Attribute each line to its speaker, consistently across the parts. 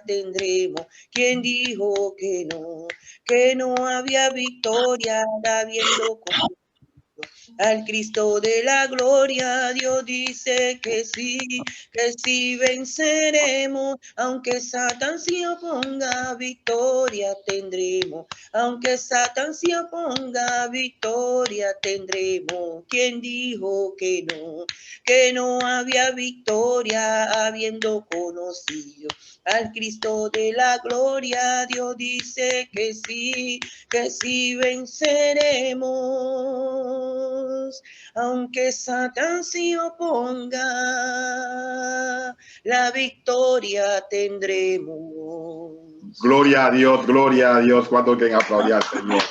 Speaker 1: tendremos. ¿Quién dijo que no había victoria habiendo conocido al Cristo de la gloria? Dios dice que sí venceremos, aunque Satán se oponga, victoria tendremos. Aunque Satán se oponga, victoria tendremos. ¿Quién dijo que no había victoria habiendo conocido al Cristo de la gloria? Dios dice que sí venceremos, aunque Satán se oponga, la victoria tendremos.
Speaker 2: Gloria a Dios, gloria a Dios. ¿Cuánto quieren aplaudir al Señor?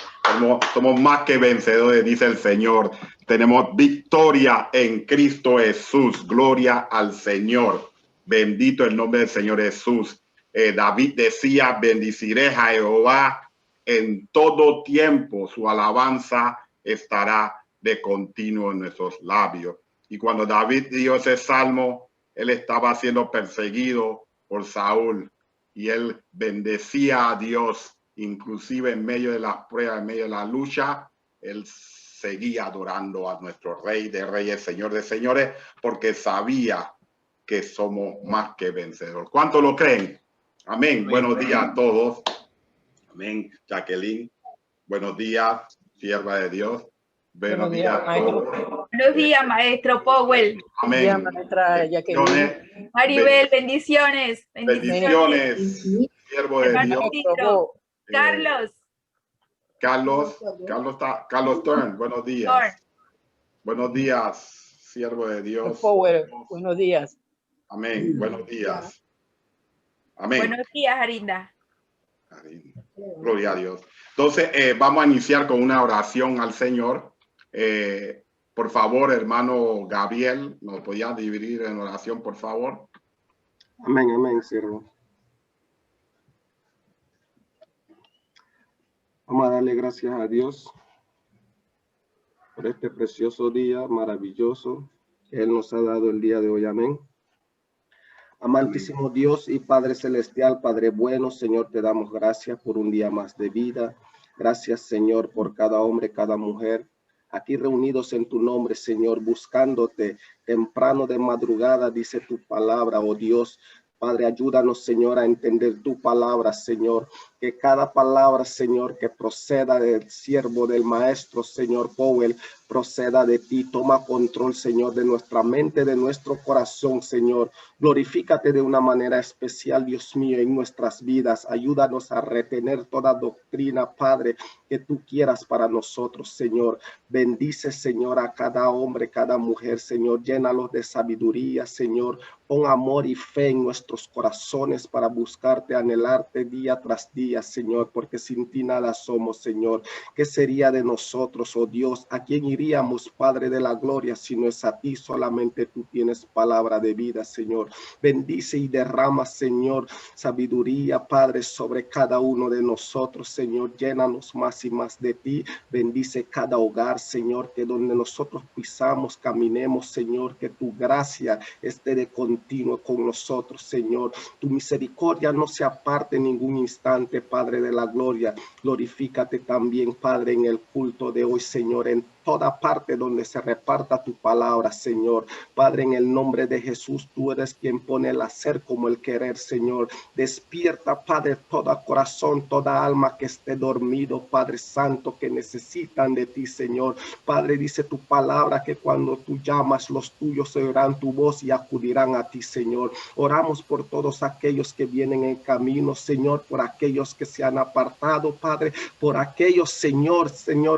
Speaker 2: Somos más que vencedores, dice el Señor. Tenemos victoria en Cristo Jesús. Gloria al Señor. Bendito el nombre del Señor Jesús. David decía, bendiciré a Jehová en todo tiempo. Su alabanza estará de continuo en nuestros labios. Y cuando David dio ese salmo, él estaba siendo perseguido por Saúl. Y él bendecía a Dios, inclusive en medio de las pruebas, en medio de la lucha, él seguía adorando a nuestro Rey de Reyes, Señor de Señores, porque sabía que somos más que vencedores. ¿Cuántos lo creen? Amén. Amén. Buenos días a todos. Amén. Jacqueline, buenos días, sierva de Dios. Buenos días a todos.
Speaker 3: Buenos días, maestro Powell.
Speaker 2: Amén.
Speaker 4: Ya, maestra Jacqueline.
Speaker 3: Maribel, bendiciones.
Speaker 2: Bendiciones. Siervo de Dios. Carlos Turn, buenos días. Buenos días, siervo de Dios.
Speaker 4: Power, buenos días.
Speaker 2: Amén, buenos días. Amén.
Speaker 3: Buenos días, Arinda.
Speaker 2: Gloria a Dios. Entonces, vamos a iniciar con una oración al Señor. Por favor, hermano Gabriel, ¿nos podía dividir en oración, por favor?
Speaker 5: Amén, amén, siervo. Vamos a darle gracias a Dios por este precioso día maravilloso que Él nos ha dado el día de hoy. Amén. Amantísimo Dios y Padre Celestial, Padre bueno, Señor, te damos gracias por un día más de vida. Gracias, Señor, por cada hombre, cada mujer aquí reunidos en tu nombre, Señor, buscándote temprano de madrugada, dice tu palabra, oh Dios. Padre, ayúdanos, Señor, a entender tu palabra, Señor. Que cada palabra, Señor, que proceda del siervo, del maestro, Señor Powell, proceda de ti. Toma control, Señor, de nuestra mente, de nuestro corazón, Señor. Glorifícate de una manera especial, Dios mío, en nuestras vidas. Ayúdanos a retener toda doctrina, Padre, que tú quieras para nosotros, Señor. Bendice, Señor, a cada hombre, cada mujer, Señor. Llénalos de sabiduría, Señor. Pon amor y fe en nuestros corazones para buscarte, anhelarte día tras día, Señor, porque sin ti nada somos, Señor. ¿Qué sería de nosotros, oh Dios? ¿A quién iríamos, Padre de la gloria, si no es a ti? Solamente tú tienes palabra de vida, Señor. Bendice y derrama, Señor, sabiduría, Padre, sobre cada uno de nosotros, Señor. Llénanos más y más de ti. Bendice cada hogar, Señor, que donde nosotros pisamos, caminemos, Señor, que tu gracia esté de continuo con nosotros, Señor. Tu misericordia no se aparte en ningún instante, Padre de la gloria. Glorifícate también, Padre, en el culto de hoy, Señor, en toda parte donde se reparta tu palabra, Señor. Padre, en el nombre de Jesús, tú eres quien pone el hacer como el querer, Señor. Despierta, Padre, todo corazón, toda alma que esté dormido, Padre Santo, que necesitan de ti, Señor. Padre, dice tu palabra que cuando tú llamas, los tuyos oirán tu voz y acudirán a ti, Señor. Oramos por todos aquellos que vienen en camino, Señor, por aquellos que se han apartado, Padre, por aquellos, Señor,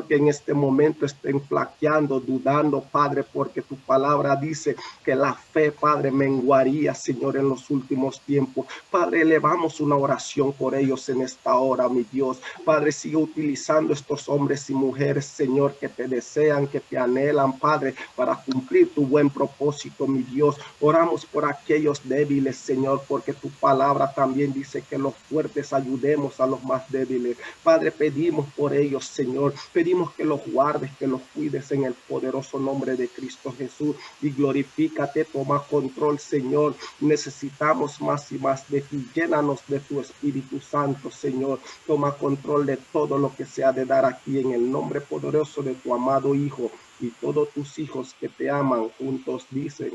Speaker 5: que en este momento estén flaqueando, dudando, Padre, porque tu palabra dice que la fe, Padre, menguaría, Señor, en los últimos tiempos. Padre, elevamos una oración por ellos en esta hora, mi Dios. Padre, sigue utilizando estos hombres y mujeres, Señor, que te desean, que te anhelan, Padre, para cumplir tu buen propósito, mi Dios. Oramos por aquellos débiles, Señor, porque tu palabra también dice que los fuertes ayudemos a los más débiles. Padre, pedimos por ellos, Señor. Pedimos que los guardes, que los cuides en el poderoso nombre de Cristo Jesús y glorifícate, toma control, Señor. Necesitamos más y más de ti. Llénanos de tu Espíritu Santo, Señor. Toma control de todo lo que se ha de dar aquí en el nombre poderoso de tu amado Hijo, y todos tus hijos que te aman juntos dicen: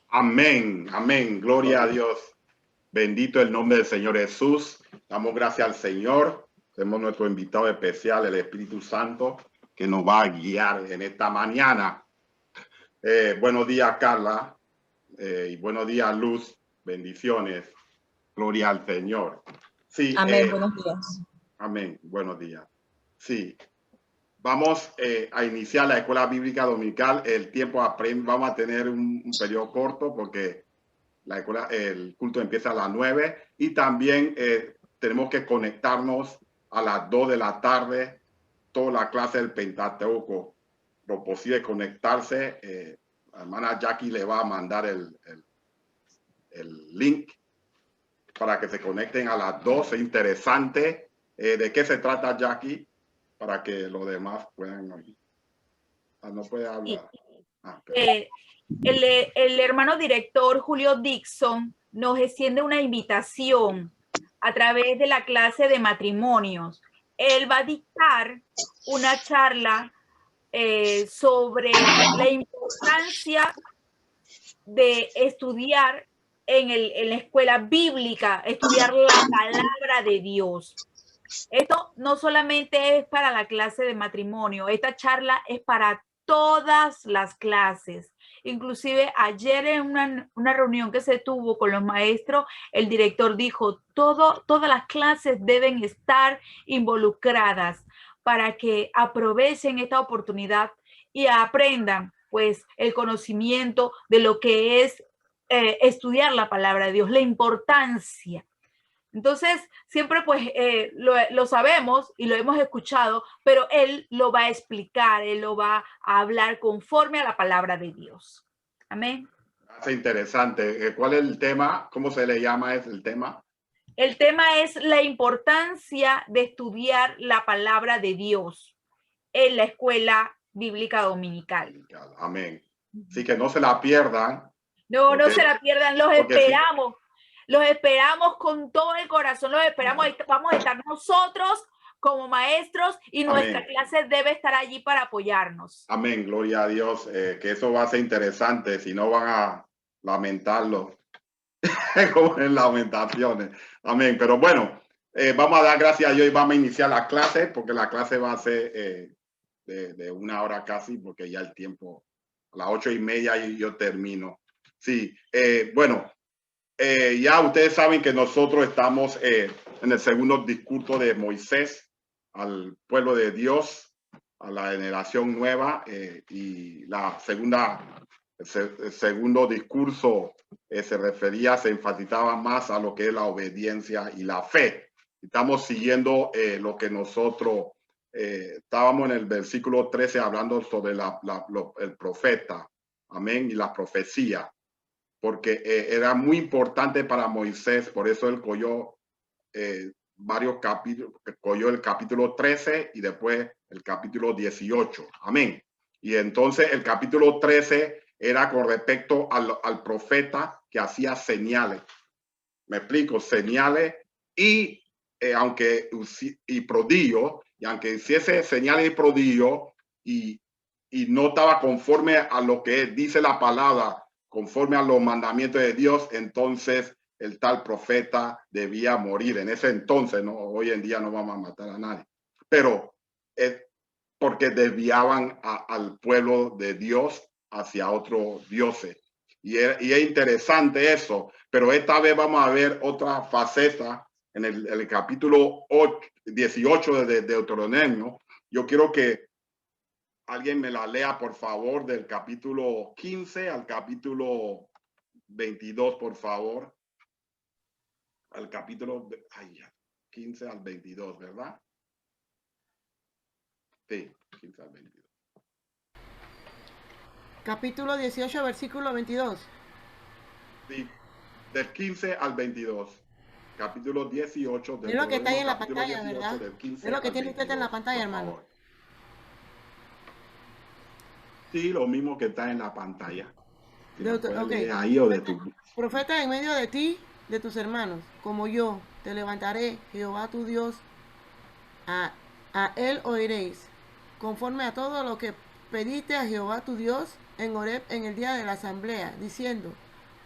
Speaker 2: amén, amén, gloria a Dios. Bendito el nombre del Señor Jesús. Damos gracias al Señor. Tenemos nuestro invitado especial, el Espíritu Santo, que nos va a guiar en esta mañana. Buenos días, Carla, y buenos días, Luz. Bendiciones. Gloria al Señor. Sí,
Speaker 6: amén, buenos días.
Speaker 2: Amén, buenos días. Sí, vamos a iniciar la escuela bíblica dominical. El tiempo vamos a tener un periodo corto porque el culto empieza a las 9 y también tenemos que conectarnos a las 2 de la tarde, toda la clase del Pentateuco. Lo posible conectarse. La hermana Jackie le va a mandar el link para que se conecten a las 2. Es interesante. ¿De qué se trata, Jackie? Para que los demás puedan oír. No puede hablar.
Speaker 3: El hermano director Julio Dixon nos extiende una invitación a través de la clase de matrimonios. Él va a dictar una charla sobre la importancia de estudiar en la escuela bíblica, estudiar la palabra de Dios. Esto no solamente es para la clase de matrimonio, esta charla es para todas las clases. Inclusive ayer en una reunión que se tuvo con los maestros, el director dijo, todas las clases deben estar involucradas para que aprovechen esta oportunidad y aprendan pues el conocimiento de lo que es estudiar la palabra de Dios, la importancia. Entonces, siempre pues lo sabemos y lo hemos escuchado, pero él lo va a explicar, él lo va a hablar conforme a la palabra de Dios. Amén.
Speaker 2: Es interesante. ¿Cuál es el tema? ¿Cómo se le llama el tema?
Speaker 3: El tema es la importancia de estudiar la palabra de Dios en la escuela bíblica dominical.
Speaker 2: Amén. Así que no se la pierdan.
Speaker 3: No se la pierdan, los esperamos. Los esperamos con todo el corazón, los esperamos. Vamos a estar nosotros como maestros y nuestra clase debe estar allí para apoyarnos.
Speaker 2: Amén, gloria a Dios, que eso va a ser interesante, si no van a lamentarlo, como en lamentaciones. Amén, pero bueno, vamos a dar gracias a Dios y vamos a iniciar la clase, porque la clase va a ser de 1 hora casi, porque ya el tiempo, a las 8:30 y yo termino. Sí, bueno. Ya ustedes saben que nosotros estamos en el segundo discurso de Moisés al pueblo de Dios, a la generación nueva, y el segundo discurso se enfatizaba más a lo que es la obediencia y la fe. Estamos siguiendo lo que nosotros estábamos en el versículo 13 hablando sobre el profeta, amén, y la profecía. Porque era muy importante para Moisés, por eso él cogió varios capítulos, cogió el capítulo 13 y después el capítulo 18. Amén. Y entonces el capítulo 13 era con respecto al profeta que hacía señales. Me explico, señales y prodigio, y aunque hiciese señales y prodigio y no estaba conforme a lo que dice la palabra, conforme a los mandamientos de Dios, entonces el tal profeta debía morir. En ese entonces, ¿no? Hoy en día no vamos a matar a nadie, pero es porque desviaban al pueblo de Dios hacia otros dioses. Y es interesante eso, pero esta vez vamos a ver otra faceta en el capítulo 18 de Deuteronomio. Yo quiero que alguien me la lea, por favor, del capítulo 15 al capítulo 22, por favor. Al capítulo 15 al 22, ¿verdad? Sí, 15 al 22.
Speaker 7: Capítulo 18, versículo 22.
Speaker 2: Sí, del 15 al 22. Capítulo 18.
Speaker 7: Es lo que está ahí en la pantalla, ¿verdad? Es lo que tiene usted en la pantalla, hermano.
Speaker 2: Sí, lo mismo que está en la pantalla. Si lo puedes
Speaker 7: Ok.
Speaker 2: leer ahí o de tu...
Speaker 7: Profeta en medio de ti, de tus hermanos, como yo, te levantaré, Jehová tu Dios, a él oiréis, conforme a todo lo que pediste a Jehová tu Dios en Horeb en el día de la asamblea, diciendo,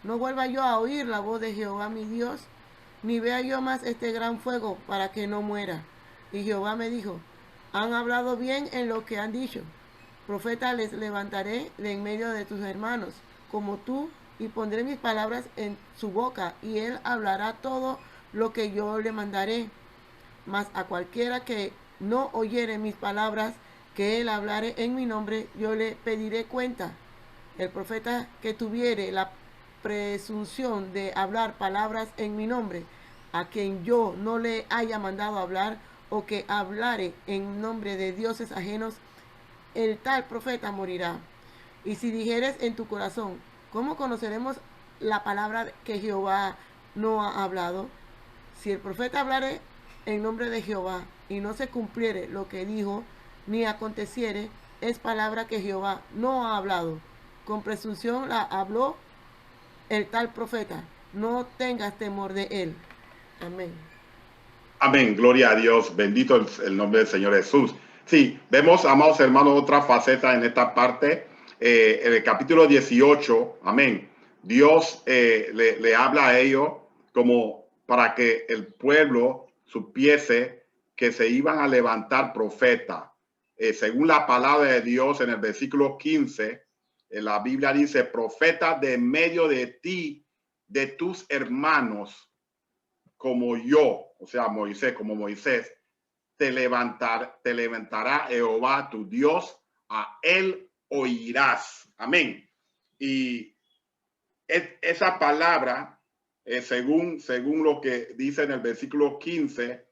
Speaker 7: no vuelva yo a oír la voz de Jehová mi Dios, ni vea yo más este gran fuego para que no muera. Y Jehová me dijo, han hablado bien en lo que han dicho. Profeta les levantaré de en medio de tus hermanos, como tú, y pondré mis palabras en su boca, y él hablará todo lo que yo le mandaré. Mas a cualquiera que no oyere mis palabras, que él hablare en mi nombre, yo le pediré cuenta. El profeta que tuviere la presunción de hablar palabras en mi nombre, a quien yo no le haya mandado hablar, o que hablare en nombre de dioses ajenos, el tal profeta morirá. Y si dijeres en tu corazón, ¿cómo conoceremos la palabra que Jehová no ha hablado? Si el profeta hablare en nombre de Jehová y no se cumpliere lo que dijo, ni aconteciere, es palabra que Jehová no ha hablado. Con presunción la habló el tal profeta. No tengas temor de él. Amén.
Speaker 2: Amén, gloria a Dios, bendito el nombre del Señor Jesús. Sí, vemos, amados hermanos, otra faceta en esta parte, en el capítulo 18, amén. Dios le habla a ellos como para que el pueblo supiese que se iban a levantar profetas. Según la palabra de Dios en el versículo 15, la Biblia dice, profeta de medio de ti, de tus hermanos, como yo, o sea, Moisés, como Moisés, te levantará Jehová tu Dios, a él oirás. Amén. Y esa palabra, según lo que dice en el versículo 15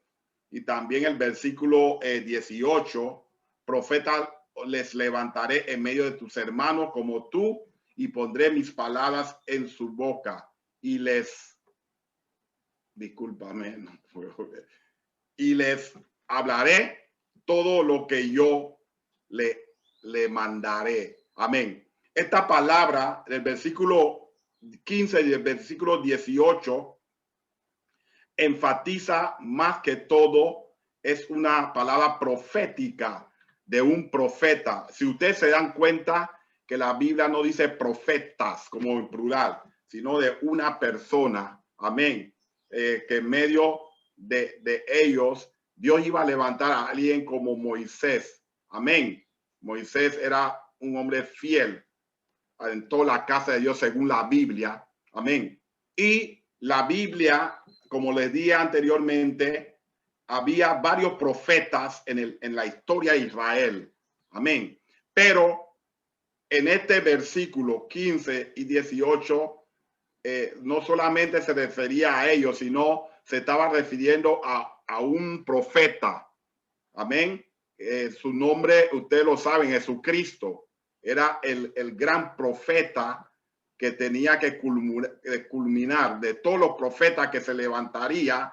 Speaker 2: y también el versículo 18, profeta les levantaré en medio de tus hermanos como tú, y pondré mis palabras en su boca y les... Discúlpame, no puedo ver. Y les hablaré todo lo que yo le mandaré. Amén. Esta palabra del versículo 15 y el versículo 18 enfatiza más que todo, es una palabra profética de un profeta. Si ustedes se dan cuenta que la Biblia no dice profetas como en plural, sino de una persona. Amén. Que en medio de ellos Dios iba a levantar a alguien como Moisés. Amén. Moisés era un hombre fiel en toda la casa de Dios según la Biblia. Amén. Y la Biblia, como les dije anteriormente, había varios profetas en la historia de Israel. Amén. Pero en este versículo 15 y 18, no solamente se refería a ellos, sino se estaba refiriendo a un profeta. Amén. Su nombre, ustedes lo saben, Jesucristo. Era el gran profeta que tenía que culminar. De todos los profetas que se levantaría,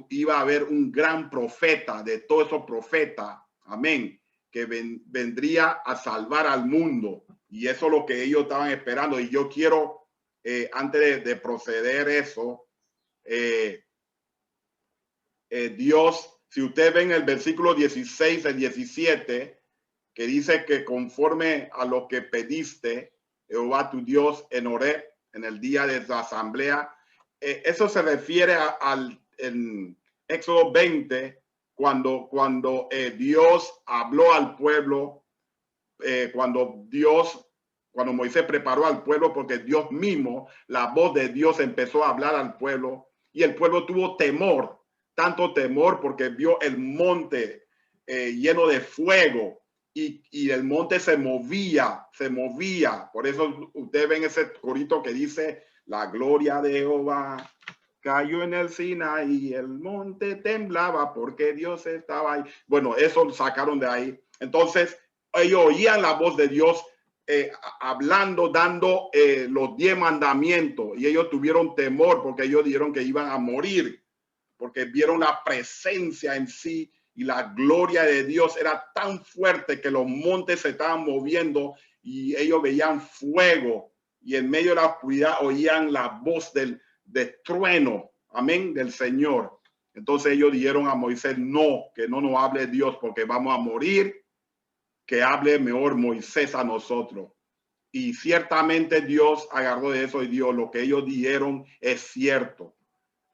Speaker 2: iba a haber un gran profeta de todos esos profetas. Amén. Que vendría a salvar al mundo. Y eso es lo que ellos estaban esperando. Y yo quiero... antes de proceder eso, Dios, si usted ven el versículo 16 al 17, que dice que conforme a lo que pediste, Jehová tu Dios en Horeb, en el día de la asamblea, eso se refiere en Éxodo 20, cuando Dios habló al pueblo, cuando Moisés preparó al pueblo, porque Dios mismo, la voz de Dios empezó a hablar al pueblo, y el pueblo tuvo temor, tanto temor porque vio el monte lleno de fuego, y el monte se movía. Por eso ustedes ven ese corito que dice, la gloria de Jehová cayó en el Sinaí y el monte temblaba porque Dios estaba ahí. Bueno, eso lo sacaron de ahí. Entonces, ellos oían la voz de Dios hablando, dando los 10 mandamientos, y ellos tuvieron temor porque ellos dijeron que iban a morir, porque vieron la presencia en sí y la gloria de Dios era tan fuerte que los montes se estaban moviendo y ellos veían fuego y en medio de la oscuridad oían la voz del trueno, amén, del Señor. Entonces ellos dijeron a Moisés, no, que no nos hable Dios porque vamos a morir, que hable mejor Moisés a nosotros. Y ciertamente Dios agarró de eso y Dios, lo que ellos dijeron es cierto.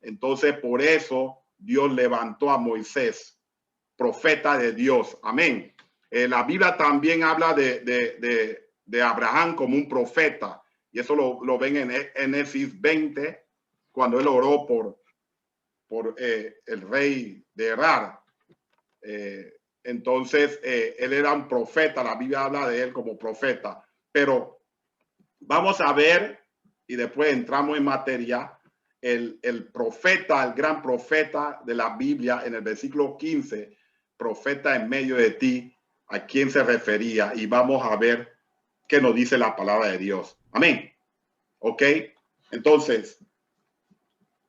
Speaker 2: Entonces por eso Dios levantó a Moisés, profeta de Dios. Amén. La Biblia también habla de Abraham como un profeta. Y eso lo ven en Génesis 20, cuando él oró por el rey de Gerar. Entonces, él era un profeta. La Biblia habla de él como profeta. Pero vamos a ver, y después entramos en materia, el profeta, el gran profeta de la Biblia, en el versículo 15, profeta en medio de ti, a quién se refería. Y vamos a ver qué nos dice la palabra de Dios. Amén. Ok. Entonces,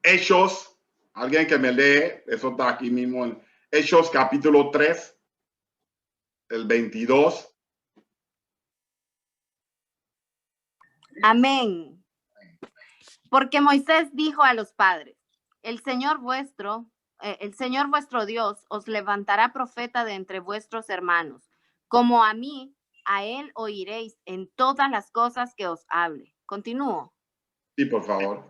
Speaker 2: Hechos, alguien que me lee, eso está aquí mismo en Hechos capítulo 3, el 22.
Speaker 6: Amén. Porque Moisés dijo a los padres, el Señor vuestro Dios os levantará profeta de entre vuestros hermanos, como a mí, a él oiréis en todas las cosas que os hable. Continúo.
Speaker 2: Sí, por favor.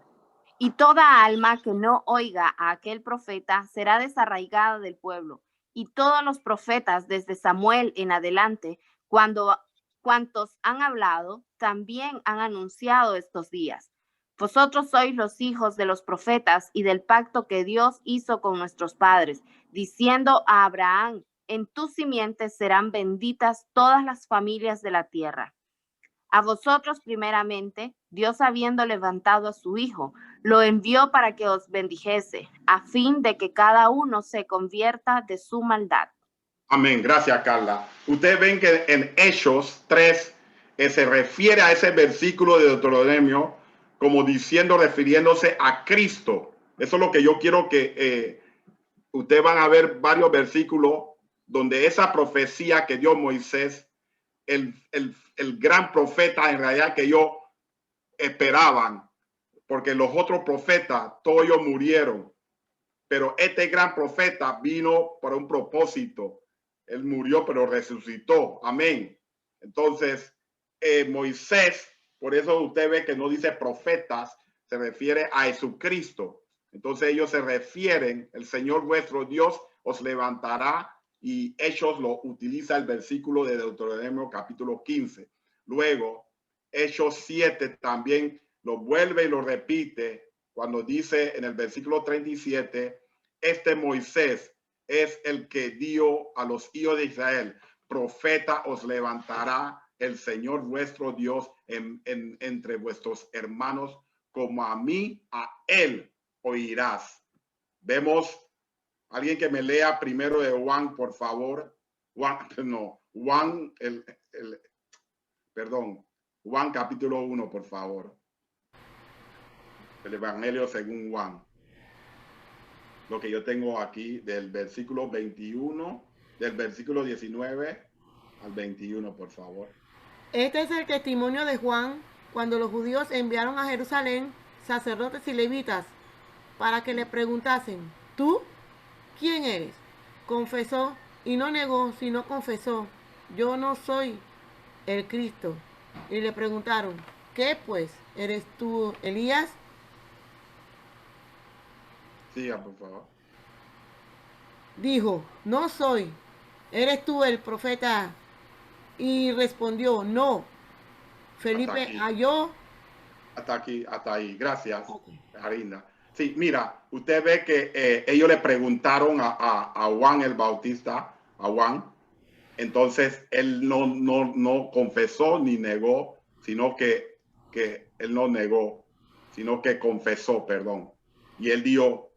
Speaker 6: Y toda alma que no oiga a aquel profeta será desarraigada del pueblo. Y todos los profetas desde Samuel en adelante, cuantos han hablado, también han anunciado estos días. Vosotros sois los hijos de los profetas y del pacto que Dios hizo con nuestros padres, diciendo a Abraham, en tus simientes serán benditas todas las familias de la tierra. A vosotros primeramente, Dios habiendo levantado a su Hijo, lo envió para que os bendijese, a fin de que cada uno se convierta de su maldad.
Speaker 2: Amén. Gracias, Carla. Ustedes ven que en Hechos 3 se refiere a ese versículo de Deuteronomio como diciendo, refiriéndose a Cristo. Eso es lo que yo quiero que ustedes van a ver varios versículos donde esa profecía que dio Moisés, el gran profeta en realidad que ellos esperaban, porque los otros profetas, todos ellos murieron, pero este gran profeta vino para un propósito. Él murió, pero resucitó. Amén. Entonces, Moisés, por eso usted ve que no dice profetas, se refiere a Jesucristo. Entonces ellos se refieren, el Señor vuestro Dios os levantará, y Hechos lo utiliza el versículo de Deuteronomio capítulo 15. Luego, Hechos 7 también lo vuelve y lo repite cuando dice en el versículo 37, este Moisés es el que dio a los hijos de Israel, profeta os levantará el Señor vuestro Dios entre vuestros hermanos, como a mí, a él oirás. Vemos, alguien que me lea primero de Juan, por favor. Juan capítulo 1, por favor. El Evangelio según Juan. Lo que yo tengo aquí del versículo 21, del versículo 19 al 21, por favor.
Speaker 7: Este es el testimonio de Juan cuando los judíos enviaron a Jerusalén sacerdotes y levitas para que le preguntasen, ¿tú quién eres? Confesó y no negó, sino confesó, yo no soy el Cristo. Y le preguntaron, ¿qué pues? ¿Eres tú Elías?
Speaker 2: Siga, por favor.
Speaker 7: Dijo, no soy. ¿Eres tú el profeta? Y respondió, no. Felipe halló.
Speaker 2: Hasta aquí, hasta ahí. Gracias, Arinda. Sí, mira, usted ve que ellos le preguntaron a Juan el Bautista, a Juan. Entonces, él no confesó ni negó, sino que él no negó, sino que confesó, perdón. Y él dijo,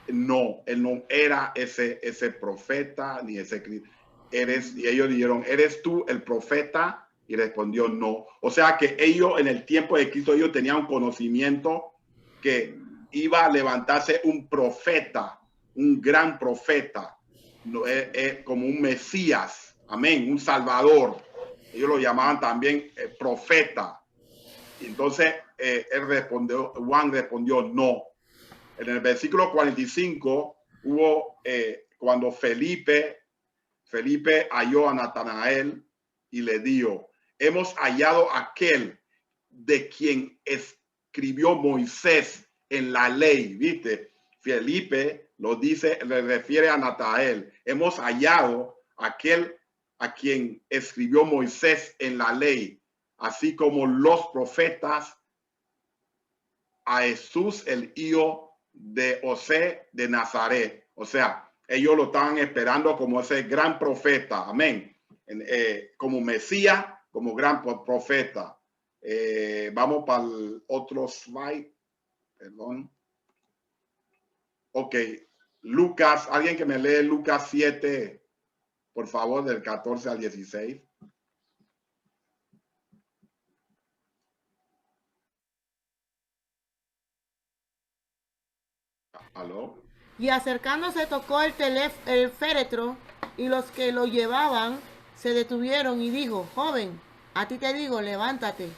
Speaker 2: no, él no era ese profeta ni ese Cristo. Y ellos dijeron, ¿eres tú el profeta? Y respondió, no. O sea que ellos en el tiempo de Cristo, ellos tenían un conocimiento que iba a levantarse un profeta, un gran profeta. como un Mesías, amén, un Salvador. Ellos lo llamaban también profeta. Entonces Juan respondió no. En el versículo 45 hubo cuando Felipe halló a Natanael y le dijo: hemos hallado aquel de quien escribió Moisés en la ley. ¿Viste? Felipe lo dice, le refiere a Natanael. Hemos hallado aquel a quien escribió Moisés en la ley, así como los profetas, a Jesús, el hijo de José de Nazaret. O sea, ellos lo estaban esperando como ese gran profeta, amén, como Mesías, como gran profeta. Vamos para el otro slide, perdón. Ok, Lucas, alguien que me lee Lucas 7, por favor, del 14 al 16. ¿Aló?
Speaker 7: Y acercándose tocó el féretro, y los que lo llevaban se detuvieron y dijo: joven, a ti te digo, levántate.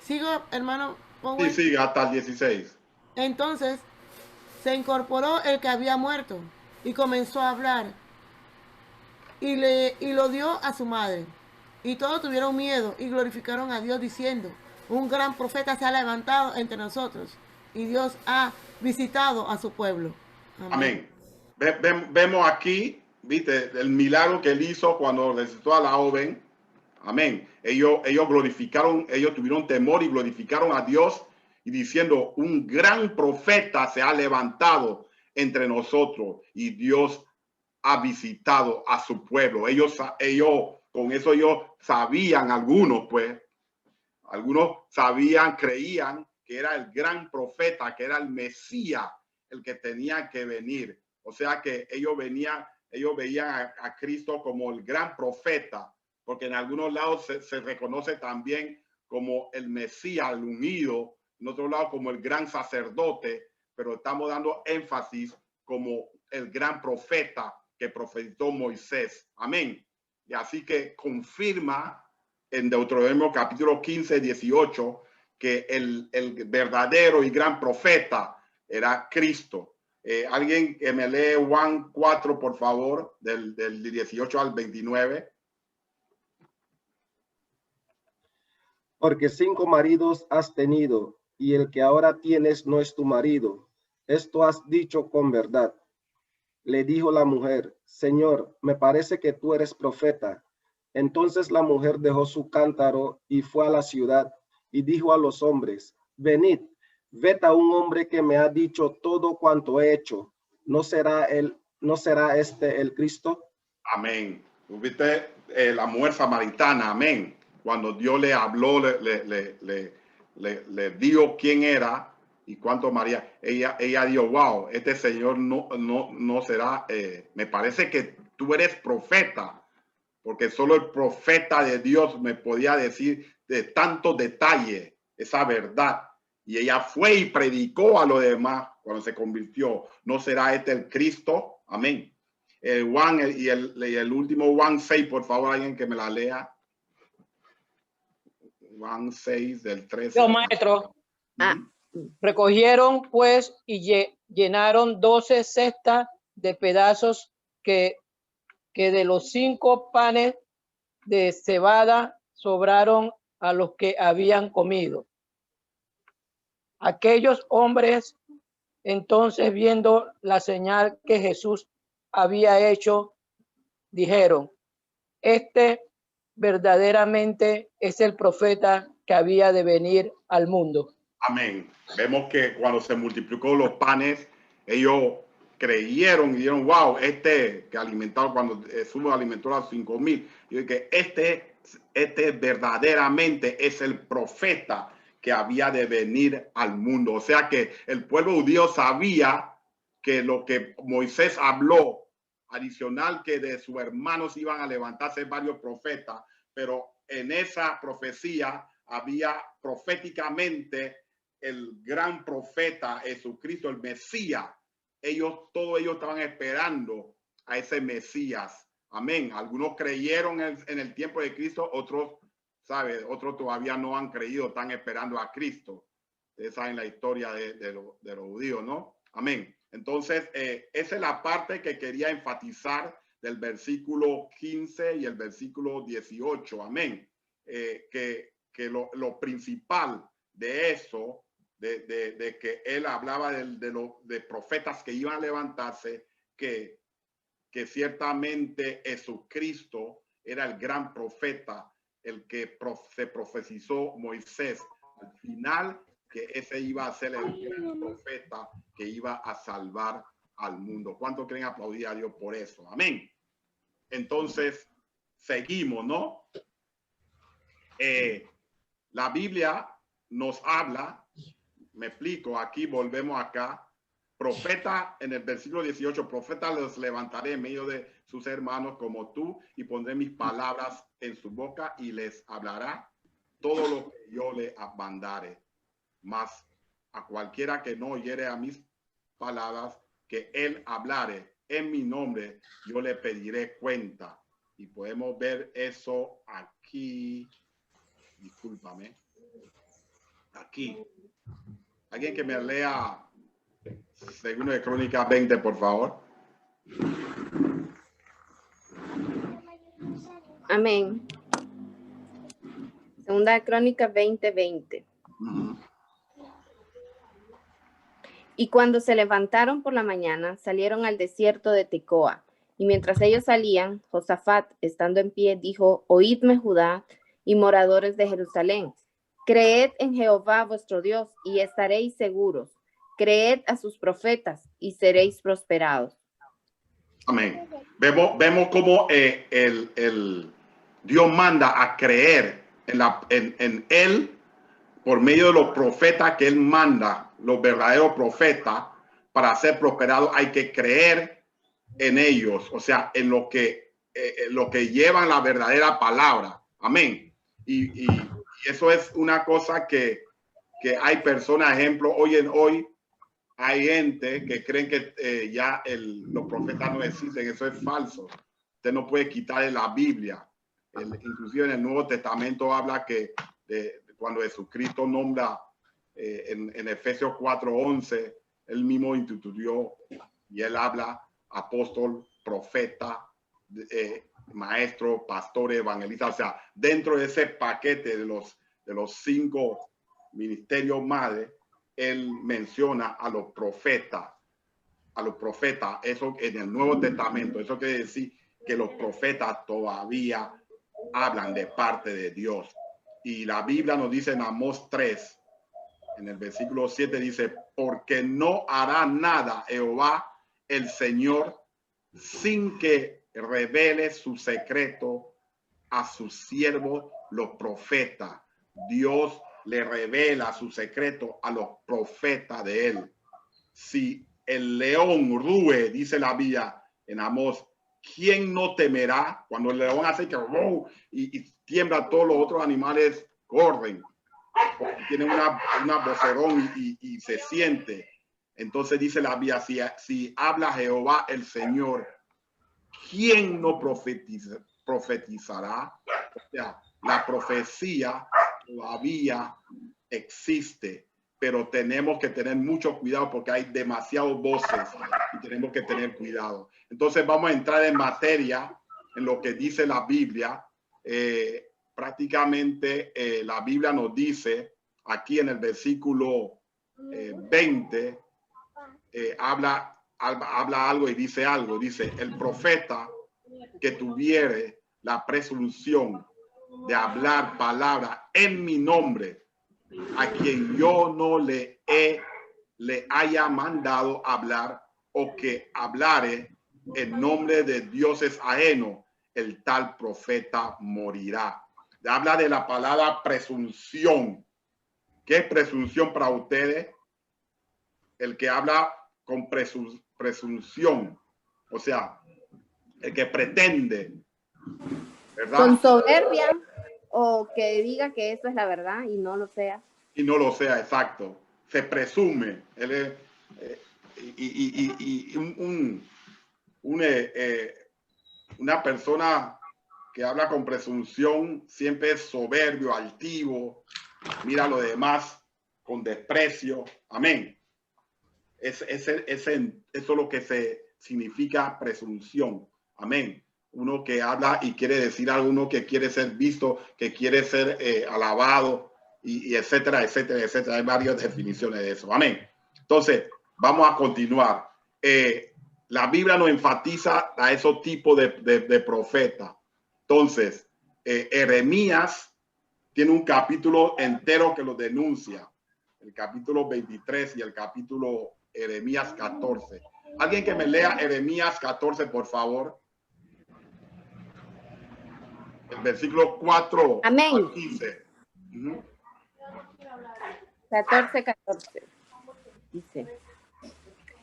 Speaker 7: ¿Sigo, hermano Powell?
Speaker 2: Sí, hasta el 16.
Speaker 7: Entonces se incorporó el que había muerto y comenzó a hablar, y lo dio a su madre. Y todos tuvieron miedo y glorificaron a Dios diciendo: un gran profeta se ha levantado entre nosotros, y Dios ha visitado a su pueblo.
Speaker 2: Amén. Vemos aquí, viste, el milagro que él hizo cuando resucitó a la joven. Amén. Ellos glorificaron, ellos tuvieron temor y glorificaron a Dios y diciendo: un gran profeta se ha levantado entre nosotros y Dios ha visitado a su pueblo. Ellos con eso ellos sabían, algunos sabían, creían que era el gran profeta, que era el Mesías, el que tenía que venir. O sea que ellos veían a Cristo como el gran profeta, porque en algunos lados se reconoce también como el Mesías, el ungido, en otro lado como el gran sacerdote, pero estamos dando énfasis como el gran profeta que profetizó Moisés. Amén. Y así que confirma en Deuteronomio capítulo 15, 18, que el verdadero y gran profeta era Cristo. Alguien que me lee Juan 4, por favor, del 18 al 29.
Speaker 5: Porque 5 maridos has tenido, y el que ahora tienes no es tu marido. Esto has dicho con verdad. Le dijo la mujer: Señor, me parece que tú eres profeta. Entonces la mujer dejó su cántaro y fue a la ciudad y dijo a los hombres: venid, ved a un hombre que me ha dicho todo cuanto he hecho. ¿No será este el Cristo?
Speaker 2: Amén. ¿Viste? La mujer samaritana, amén. Cuando Dios le habló, le dijo quién era y cuánto María. Ella dijo: wow, este señor no será, me parece que tú eres profeta, porque solo el profeta de Dios me podía decir de tantos detalles esa verdad. Y ella fue y predicó a los demás cuando se convirtió. ¿No será este el Cristo? Amén. Juan y el último Juan 6, por favor, alguien que me la lea. Juan 6 del 13.
Speaker 4: Yo, maestro. Recogieron pues y llenaron 12 cestas de pedazos que de los 5 panes de cebada sobraron a los que habían comido. Aquellos hombres entonces, viendo la señal que Jesús había hecho, dijeron: este verdaderamente es el profeta que había de venir al mundo.
Speaker 2: Amén. Vemos que cuando se multiplicó los panes, ellos creyeron y dijeron: wow, que alimentaron, cuando Jesús alimentó a 5,000, y que este verdaderamente es el profeta que había de venir al mundo. O sea que el pueblo judío sabía que lo que Moisés habló, adicional que de sus hermanos iban a levantarse varios profetas, pero en esa profecía había proféticamente el gran profeta Jesucristo, el Mesías, todos ellos estaban esperando a ese Mesías. Amén. Algunos creyeron en el tiempo de Cristo, otros, ¿sabe? Otros todavía no han creído, están esperando a Cristo. Ustedes saben la historia de los judíos, ¿no? Amén. Entonces, esa es la parte que quería enfatizar del versículo 15 y el versículo 18. Amén. Que lo principal de eso, de que él hablaba de profetas que iban a levantarse, que ciertamente Jesucristo era el gran profeta, el que se profetizó Moisés al final, que ese iba a ser el gran profeta que iba a salvar al mundo. ¿Cuántos creen aplaudir a Dios por eso? Amén. Entonces, seguimos, ¿no? La Biblia nos habla, me explico, aquí volvemos acá. Profeta, en el versículo 18, profeta los levantaré en medio de sus hermanos como tú y pondré mis palabras en su boca y les hablará todo lo que yo le mandare. Mas a cualquiera que no oyere a mis palabras que él hablare en mi nombre, yo le pediré cuenta. Y podemos ver eso aquí. Discúlpame. Aquí. Alguien que me lea Segundo de Crónicas 20, por favor.
Speaker 6: Amén. Segunda de Crónicas 20:20. Y cuando se levantaron por la mañana, salieron al desierto de Tecoa. Y mientras ellos salían, Josafat, estando en pie, dijo: Oídme, Judá y moradores de Jerusalén. Creed en Jehová vuestro Dios y estaréis seguros. Creed a sus profetas y seréis prosperados.
Speaker 2: Amén. Vemos cómo Dios manda a creer en él por medio de los profetas que él manda, los verdaderos profetas, para ser prosperados. Hay que creer en ellos, o sea, en lo que llevan la verdadera palabra. Amén. Y eso es una cosa que hay personas, ejemplo, hoy hay gente que creen que ya los profetas no existen. Eso es falso. Usted no puede quitarle la Biblia. Inclusive en el Nuevo Testamento habla que cuando Jesucristo nombra en Efesios 4:11, él mismo instituyó y él habla apóstol, profeta, maestro, pastor, evangelista. O sea, dentro de ese paquete de los 5 ministerios madres, él menciona a los profetas. Eso en el Nuevo Testamento. Eso quiere decir que los profetas todavía hablan de parte de Dios. Y la Biblia nos dice en Amós 3, en el versículo 7, dice: porque no hará nada Jehová el Señor sin que revele su secreto a sus siervos los profetas. Dios le revela su secreto a los profetas de él. Si el león rúe, dice la Biblia en Amós, ¿quién no temerá? Cuando el león hace que y tiembla, todos los otros animales corren, porque tiene una vocerón y se siente. Entonces dice la Biblia, si habla Jehová el Señor, ¿quién no profetizará? O sea, la profecía todavía existe, pero tenemos que tener mucho cuidado porque hay demasiadas voces y tenemos que tener cuidado. Entonces vamos a entrar en materia en lo que dice la Biblia. Prácticamente la Biblia nos dice aquí en el versículo 20, habla algo y dice algo. Dice: el profeta que tuviere la presunción de hablar palabra en mi nombre, a quien yo no le haya mandado hablar, o que hablare en nombre de dioses ajenos, el tal profeta morirá. Habla de la palabra presunción. ¿Qué es presunción para ustedes? El que habla con presunción, o sea, el que pretende, ¿verdad?
Speaker 6: Con soberbia, o que diga que eso es la verdad y no lo sea.
Speaker 2: Y no lo sea, exacto. Se presume. una persona que habla con presunción siempre es soberbio, altivo, mira a lo demás con desprecio. Amén. Eso es lo que se significa presunción. Amén. Uno que habla y quiere decir algo, uno que quiere ser visto, que quiere ser alabado, y etcétera, etcétera, etcétera. Hay varias definiciones de eso. Amén. Entonces, vamos a continuar. La Biblia nos enfatiza a esos tipos de profetas. Entonces, Jeremías tiene un capítulo entero que lo denuncia. El capítulo 23 y el capítulo Jeremías 14. Alguien que me lea Jeremías 14, por favor. El versículo 4
Speaker 6: Amén.
Speaker 2: al 15.
Speaker 6: 14. Dice: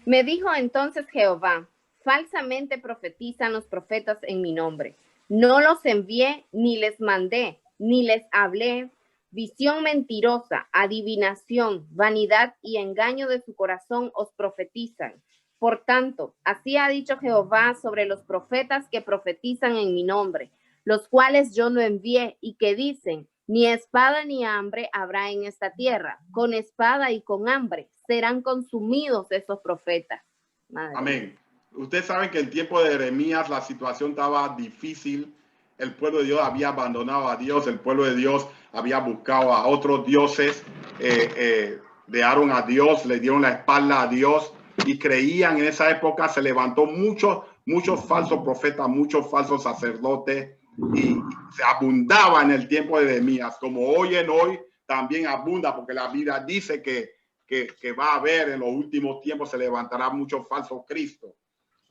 Speaker 6: Me dijo entonces Jehová: falsamente profetizan los profetas en mi nombre. No los envié, ni les mandé, ni les hablé. Visión mentirosa, adivinación, vanidad y engaño de su corazón os profetizan. Por tanto, así ha dicho Jehová sobre los profetas que profetizan en mi nombre, los cuales yo no envié, y que dicen: ni espada ni hambre habrá en esta tierra. Con espada y con hambre serán consumidos esos profetas. Madre.
Speaker 2: Amén. Ustedes saben que en el tiempo de Jeremías la situación estaba difícil. El pueblo de Dios había abandonado a Dios. El pueblo de Dios había buscado a otros dioses. Dejaron a Dios, le dieron la espalda a Dios y creían. En esa época se levantó muchos falsos profetas, muchos falsos sacerdotes, y se abundaba en el tiempo de Jeremías, como hoy también abunda, porque la Biblia dice que va a haber en los últimos tiempos, se levantará muchos falsos Cristos.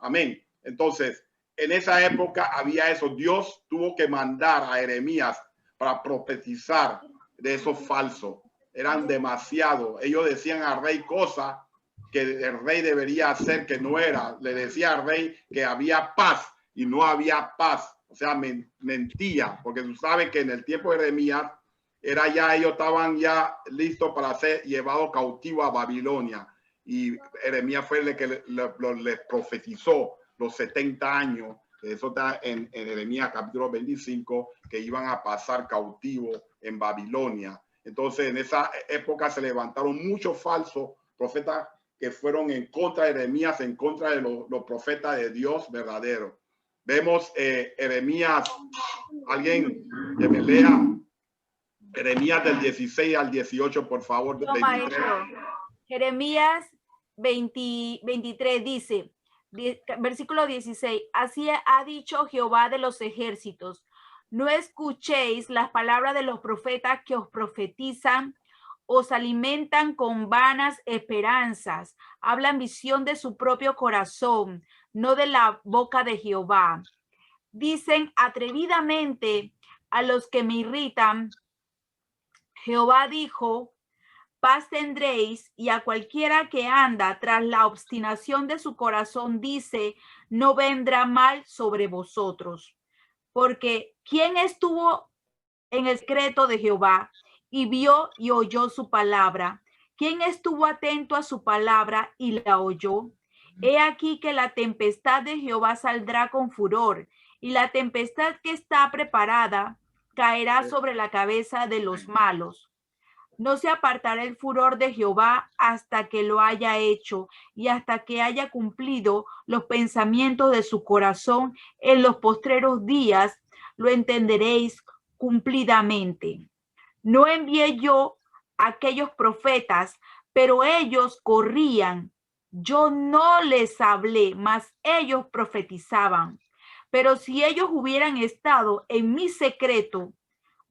Speaker 2: Amén. Entonces, en esa época había eso. Dios tuvo que mandar a Jeremías para profetizar de esos falsos. Eran demasiados. Ellos decían al rey cosas que el rey debería hacer que no era. Le decía al rey que había paz y no había paz. O sea, mentía, porque tú sabes que en el tiempo de Jeremías ellos estaban ya listos para ser llevados cautivos a Babilonia. Y Jeremías fue el que les profetizó los 70 años. Eso está en Jeremías capítulo 25, que iban a pasar cautivos en Babilonia. Entonces, en esa época se levantaron muchos falsos profetas que fueron en contra de Jeremías, en contra de los profetas de Dios verdaderos. Vemos Jeremías, alguien que me lea Jeremías del 16 al 18, por favor.
Speaker 3: No, maestro. Jeremías 23 dice, versículo 16, así ha dicho Jehová de los ejércitos: no escuchéis las palabras de los profetas que os profetizan, os alimentan con vanas esperanzas, hablan visión de su propio corazón, no de la boca de Jehová. Dicen atrevidamente a los que me irritan: Jehová dijo, paz tendréis, y a cualquiera que anda tras la obstinación de su corazón dice, no vendrá mal sobre vosotros. Porque ¿quién estuvo en el secreto de Jehová y vio y oyó su palabra? ¿Quién estuvo atento a su palabra y la oyó? He aquí que la tempestad de Jehová saldrá con furor, y la tempestad que está preparada caerá sobre la cabeza de los malos. No se apartará el furor de Jehová hasta que lo haya hecho y hasta que haya cumplido los pensamientos de su corazón. En los postreros días lo entenderéis cumplidamente. No envié yo a aquellos profetas, pero ellos corrían. Yo no les hablé, mas ellos profetizaban. Pero si ellos hubieran estado en mi secreto,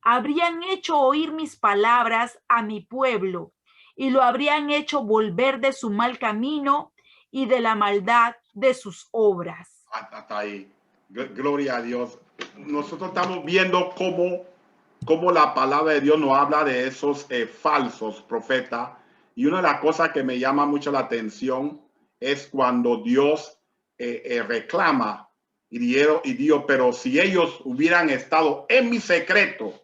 Speaker 3: habrían hecho oír mis palabras a mi pueblo y lo habrían hecho volver de su mal camino y de la maldad de sus obras.
Speaker 2: Hasta ahí. Gloria a Dios. Nosotros estamos viendo cómo la palabra de Dios nos habla de esos falsos profetas. Y una de las cosas que me llama mucho la atención es cuando Dios reclama y dijo, pero si ellos hubieran estado en mi secreto,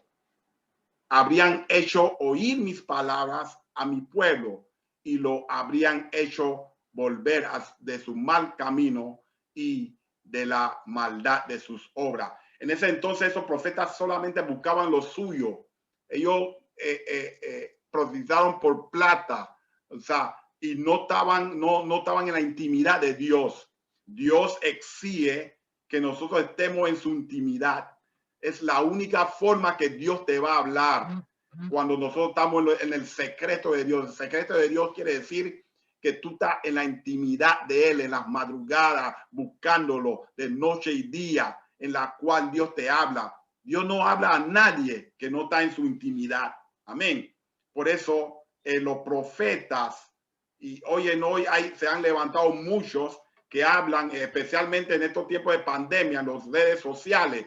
Speaker 2: habrían hecho oír mis palabras a mi pueblo y lo habrían hecho volver de su mal camino y de la maldad de sus obras. En ese entonces esos profetas solamente buscaban lo suyo. Ellos profetizaron por plata, o sea, y no estaban en la intimidad de Dios. Dios exige que nosotros estemos en su intimidad. Es la única forma que Dios te va a hablar cuando nosotros estamos en el secreto de Dios. El secreto de Dios quiere decir que tú estás en la intimidad de Él, en las madrugadas, buscándolo de noche y día, en la cual Dios te habla. Dios no habla a nadie que no está en su intimidad. Amén. Por eso los profetas, y hoy se han levantado muchos que hablan, especialmente en estos tiempos de pandemia, en las redes sociales.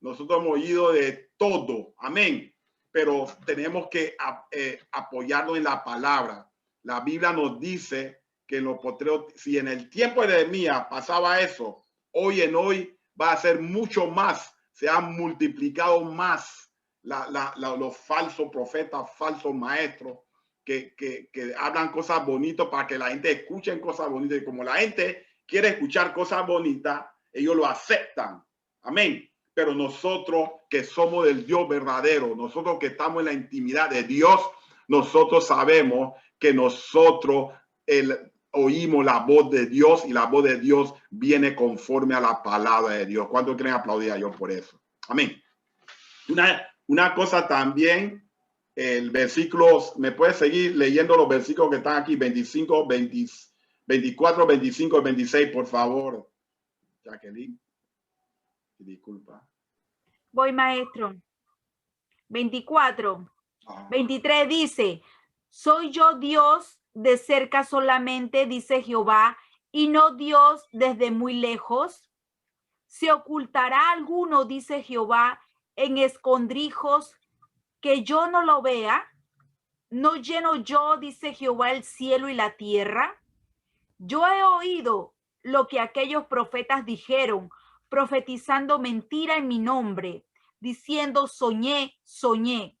Speaker 2: Nosotros hemos oído de todo. Amén. Pero tenemos que apoyarnos en la palabra. La Biblia nos dice que en los postreros, si en el tiempo de Nehemías pasaba eso, hoy va a ser mucho más. Se han multiplicado más los falsos profetas, falsos maestros que hablan cosas bonitas para que la gente escuche cosas bonitas. Y como la gente quiere escuchar cosas bonitas, ellos lo aceptan. Amén. Pero nosotros que somos del Dios verdadero, nosotros que estamos en la intimidad de Dios, nosotros sabemos que nosotros oímos la voz de Dios y la voz de Dios viene conforme a la palabra de Dios. ¿Cuántos quieren aplaudir a Dios por eso? Amén. Una cosa también, el versículo, me puedes seguir leyendo los versículos que están aquí, 25, 24, 25 y 26, por favor, Jacqueline. Disculpa.
Speaker 3: Voy, maestro. 24. 23 dice, soy yo Dios de cerca solamente, dice Jehová, y no Dios desde muy lejos. ¿Se ocultará alguno, dice Jehová, en escondrijos que yo no lo vea? ¿No lleno yo, dice Jehová, el cielo y la tierra? Yo he oído lo que aquellos profetas dijeron, profetizando mentira en mi nombre, diciendo soñé, soñé.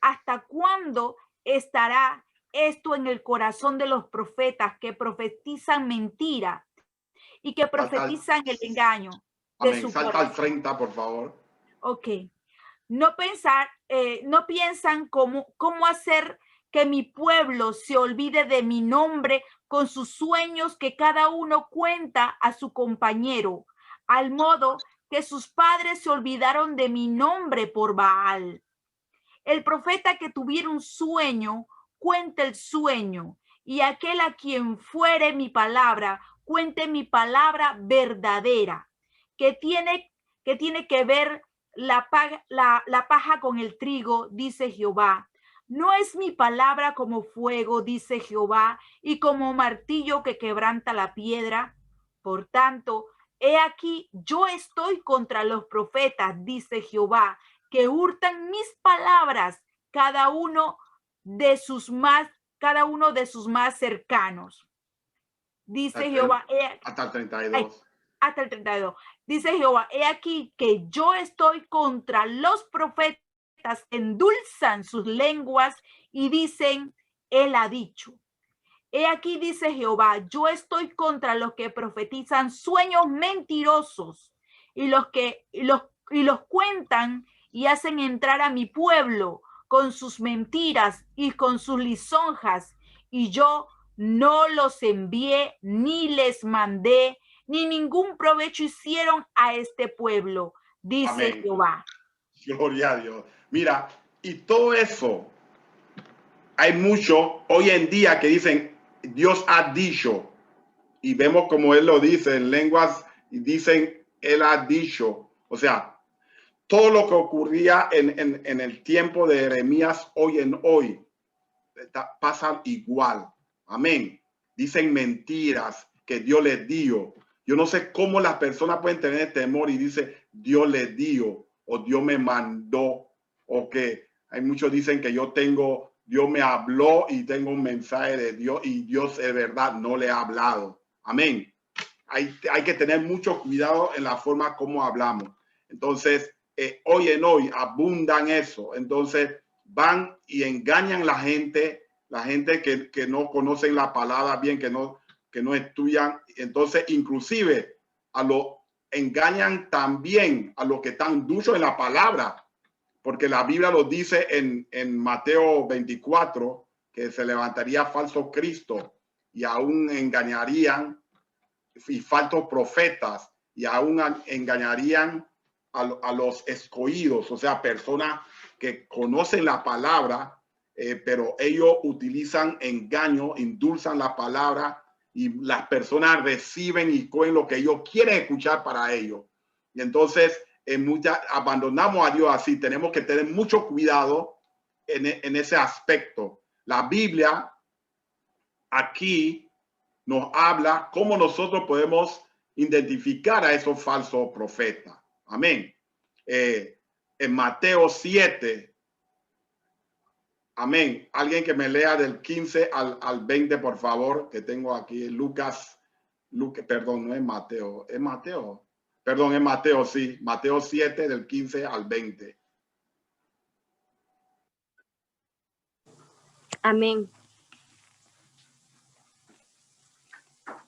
Speaker 3: ¿Hasta cuándo estará esto en el corazón de los profetas que profetizan mentira y que profetizan el engaño de su
Speaker 2: Salta
Speaker 3: corazón?
Speaker 2: al 30, por favor.
Speaker 3: Ok. No piensan cómo hacer que mi pueblo se olvide de mi nombre con sus sueños que cada uno cuenta a su compañero, al modo que sus padres se olvidaron de mi nombre por Baal. El profeta que tuviera un sueño, cuente el sueño, y aquel a quien fuere mi palabra, cuente mi palabra verdadera, que tiene que ver la paja con el trigo, dice Jehová. ¿No es mi palabra como fuego, dice Jehová, y como martillo que quebranta la piedra? Por tanto, he aquí, yo estoy contra los profetas, dice Jehová, que hurtan mis palabras, cada uno de sus más cercanos. Dice Jehová.
Speaker 2: Hasta el 32.
Speaker 3: Hasta el 32. Dice Jehová, he aquí que yo estoy contra los profetas que endulzan sus lenguas y dicen, él ha dicho. He aquí, dice Jehová, yo estoy contra los que profetizan sueños mentirosos y los cuentan y hacen entrar a mi pueblo con sus mentiras y con sus lisonjas, y yo no los envié ni les mandé, ni ningún provecho hicieron a este pueblo, dice
Speaker 2: Amén.
Speaker 3: Jehová.
Speaker 2: Gloria a Dios. Mira, y todo eso, hay mucho hoy en día que dicen, Dios ha dicho, y vemos como Él lo dice en lenguas, y dicen, Él ha dicho. O sea, todo lo que ocurría en el tiempo de Jeremías hoy pasa igual. Amén. Dicen mentiras que Dios les dio. Yo no sé cómo las personas pueden tener temor y dice Dios les dio o Dios me mandó, o que hay muchos dicen que Dios me habló y tengo un mensaje de Dios y Dios de verdad no le ha hablado. Amén. Hay que tener mucho cuidado en la forma como hablamos. Entonces, hoy abundan eso. Entonces, van y engañan la gente que no conocen la palabra bien, que que no estudian. Entonces, inclusive, engañan también a los que están duchos en la palabra, porque la Biblia lo dice en Mateo 24, que se levantaría falso Cristo y aún engañarían, y falsos profetas, y aún engañarían a los escogidos, o sea, personas que conocen la palabra, pero ellos utilizan engaño, endulzan la palabra, y las personas reciben y cogen lo que ellos quieren escuchar para ellos. Y entonces abandonamos a Dios así. Tenemos que tener mucho cuidado en ese aspecto. La Biblia aquí nos habla cómo nosotros podemos identificar a esos falsos profetas. Amén. En Mateo 7, amén. Alguien que me lea del 15 al 20, por favor, que tengo aquí. Lucas, perdón, no es Mateo, es Mateo. Perdón, es Mateo, sí. Mateo 7, del 15 al 20.
Speaker 6: Amén.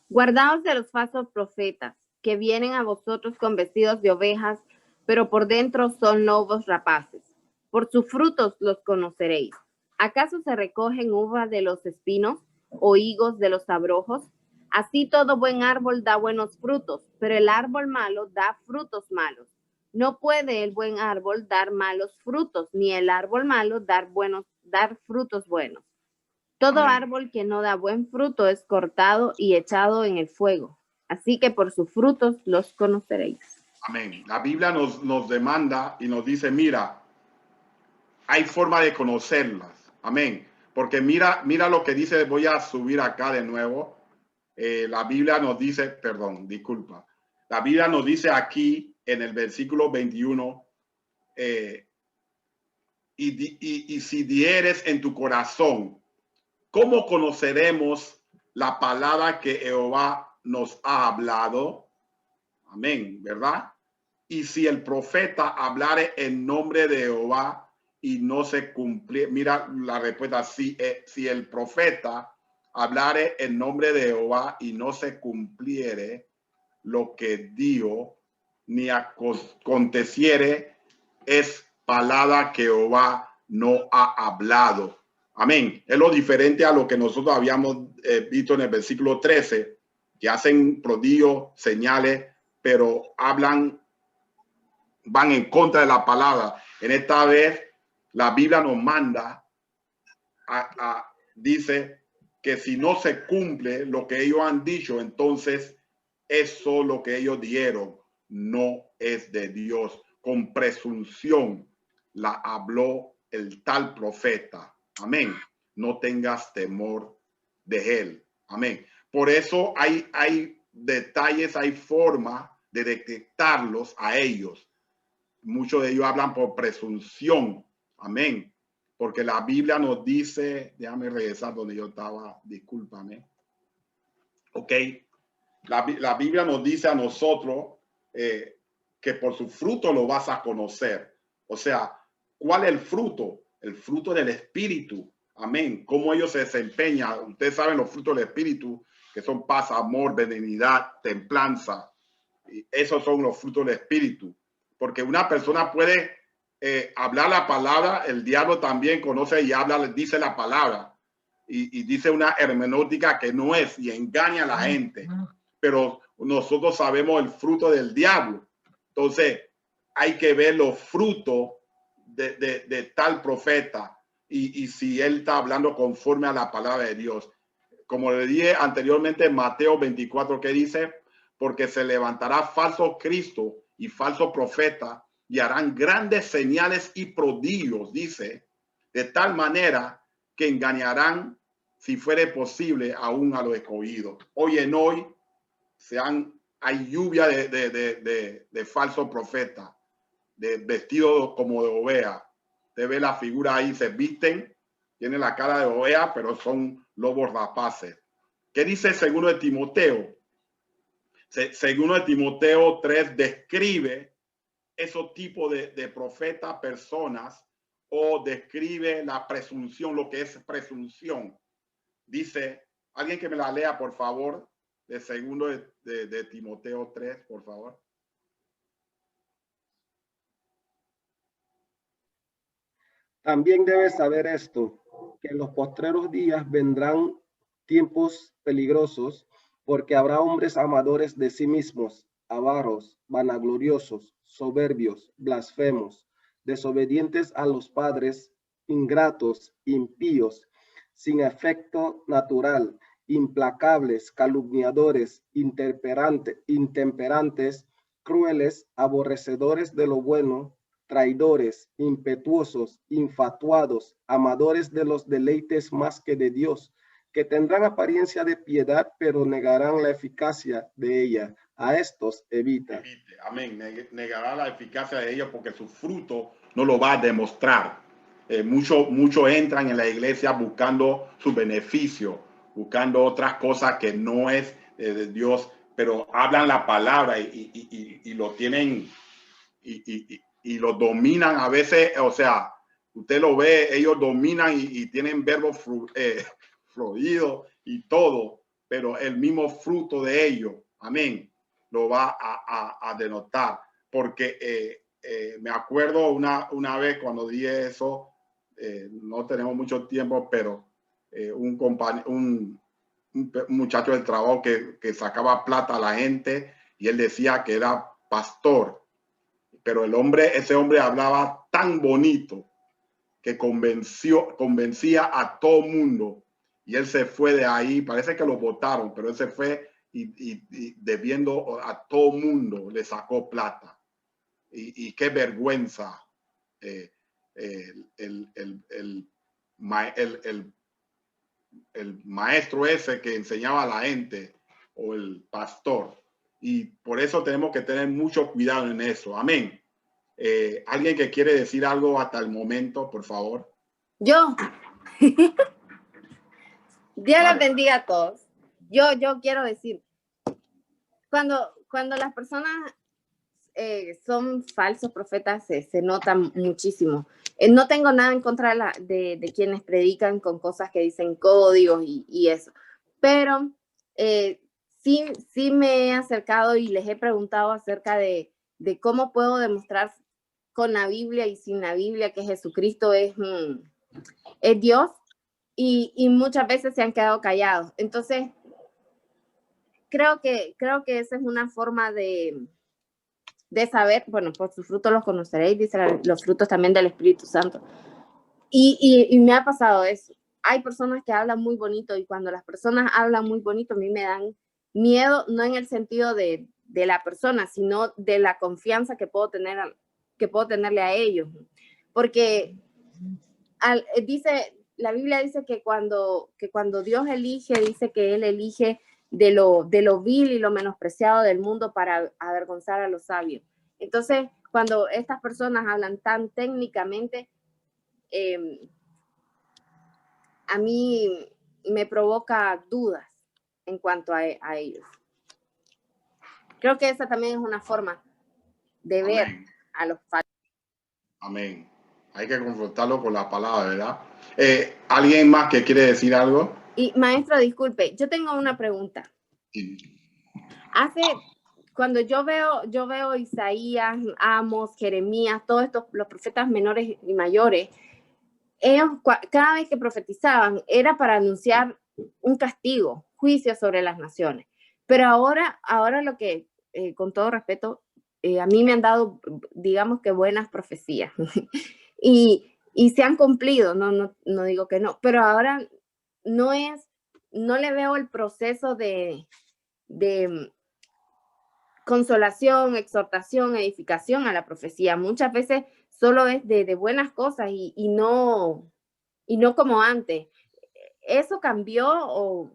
Speaker 6: Guardaos de los falsos profetas, que vienen a vosotros con vestidos de ovejas, pero por dentro son lobos rapaces. Por sus frutos los conoceréis. ¿Acaso se recogen uvas de los espinos o higos de los abrojos? Así todo buen árbol da buenos frutos, pero el árbol malo da frutos malos. No puede el buen árbol dar malos frutos, ni el árbol malo dar frutos buenos. Todo
Speaker 2: Amén.
Speaker 6: árbol que no da buen fruto es cortado y echado en el fuego. Así que por sus frutos los conoceréis.
Speaker 2: Amén. La Biblia nos demanda y nos dice, mira, hay forma de conocerlas. Amén. Porque mira lo que dice, voy a subir acá de nuevo. La Biblia nos dice, perdón, disculpa. La Biblia nos dice aquí en el versículo 21, y si dieres en tu corazón, ¿cómo conoceremos la palabra que Jehová nos ha hablado? Amén, ¿verdad? Y si el profeta hablare en nombre de Jehová y no se cumple, mira la respuesta, si el profeta hablare en nombre de Jehová y no se cumpliere lo que dijo, ni aconteciere, es palabra que Jehová no ha hablado. Amén. Es lo diferente a lo que nosotros habíamos visto en el versículo 13, que hacen prodigios, señales, pero van en contra de la palabra. En esta vez, la Biblia nos manda, dice que si no se cumple lo que ellos han dicho, entonces eso lo que ellos dieron no es de Dios. Con presunción la habló el tal profeta. Amén. No tengas temor de él. Amén. Por eso hay detalles, hay forma de detectarlos a ellos. Muchos de ellos hablan por presunción. Amén. Porque la Biblia nos dice, déjame regresar donde yo estaba, discúlpame. Ok. La Biblia nos dice a nosotros que por su fruto lo vas a conocer. O sea, ¿cuál es el fruto? El fruto del Espíritu. Amén. Cómo ellos se desempeñan. Ustedes saben los frutos del Espíritu, que son paz, amor, benignidad, templanza. Y esos son los frutos del Espíritu. Porque una persona puede hablar la palabra, el diablo también conoce y habla, dice la palabra. Y dice una hermenéutica que no es y engaña a la gente. Pero nosotros sabemos el fruto del diablo. Entonces, hay que ver los frutos de tal profeta y si él está hablando conforme a la palabra de Dios. Como le dije anteriormente en Mateo 24, que dice, porque se levantará falso Cristo y falso profeta y harán grandes señales y prodigios, dice, de tal manera que engañarán, si fuere posible, aún a los escogidos. Hoy en hoy hay lluvia de falsos profetas, de vestidos como de oveja. Usted ve la figura ahí, se visten, tienen la cara de oveja, pero son lobos rapaces. ¿Qué dice segundo de Timoteo? Segundo de Timoteo 3 describe esos tipos de profetas, personas, o describe la presunción, lo que es presunción. Dice, alguien que me la lea, por favor, de segundo de Timoteo 3, por favor.
Speaker 5: También debes saber esto, que en los postreros días vendrán tiempos peligrosos, porque habrá hombres amadores de sí mismos, avaros, vanagloriosos, soberbios, blasfemos, desobedientes a los padres, ingratos, impíos, sin afecto natural, implacables, calumniadores, intemperantes, crueles, aborrecedores de lo bueno, traidores, impetuosos, infatuados, amadores de los deleites más que de Dios, que tendrán apariencia de piedad, pero negarán la eficacia de ella. A estos evita.
Speaker 2: Amén. Negará la eficacia de ella porque su fruto no lo va a demostrar. Muchos entran en la iglesia buscando su beneficio, buscando otras cosas que no es de Dios, pero hablan la palabra y lo tienen y lo dominan a veces. O sea, usted lo ve, ellos dominan y tienen verbos fluidos y todo, pero el mismo fruto de ellos, amén, lo va a denotar. Porque me acuerdo una vez cuando dije eso, no tenemos mucho tiempo, pero un muchacho del trabajo que sacaba plata a la gente y él decía que era pastor, pero ese hombre hablaba tan bonito que convencía a todo mundo, y él se fue de ahí. Parece que lo votaron, pero él se fue y debiendo a todo mundo le sacó plata. Y qué vergüenza. El maestro ese que enseñaba a la gente, o el pastor. Y por eso tenemos que tener mucho cuidado en eso. Amén. ¿Alguien que quiere decir algo hasta el momento, por favor?
Speaker 6: Yo. Dios los bendiga a todos. Yo quiero decir, cuando las personas son falsos profetas, se notan muchísimo. No tengo nada en contra de quienes predican con cosas que dicen códigos y eso, pero sí me he acercado y les he preguntado acerca de cómo puedo demostrar con la Biblia y sin la Biblia que Jesucristo es Dios, y muchas veces se han quedado callados. Entonces, creo que esa es una forma de saber, bueno, por sus frutos los conoceréis, dice los frutos también del Espíritu Santo. Y me ha pasado eso. Hay personas que hablan muy bonito, y cuando las personas hablan muy bonito, a mí me dan miedo, no en el sentido de la persona, sino de la confianza que puedo tenerle a ellos. Porque la Biblia dice que cuando Dios elige, dice que Él elige de lo vil y lo menospreciado del mundo para avergonzar a los sabios. Entonces, cuando estas personas hablan tan técnicamente, a mí me provoca dudas en cuanto a ellos. Creo que esa también es una forma de ver a los falsos.
Speaker 2: Amén. Hay que confrontarlo con la palabra, ¿verdad? ¿Alguien más que quiere decir algo?
Speaker 6: Y maestro, disculpe, yo tengo una pregunta.
Speaker 2: Sí.
Speaker 6: Cuando yo veo Isaías, Amos, Jeremías, todos estos, los profetas menores y mayores, ellos cada vez que profetizaban era para anunciar un castigo, juicio sobre las naciones. Pero ahora lo que, con todo respeto, a mí me han dado, digamos que buenas profecías y se han cumplido, no digo que no, pero ahora no le veo el proceso de consolación, exhortación, edificación a la profecía. Muchas veces solo es de buenas cosas y no como antes. ¿Eso cambió o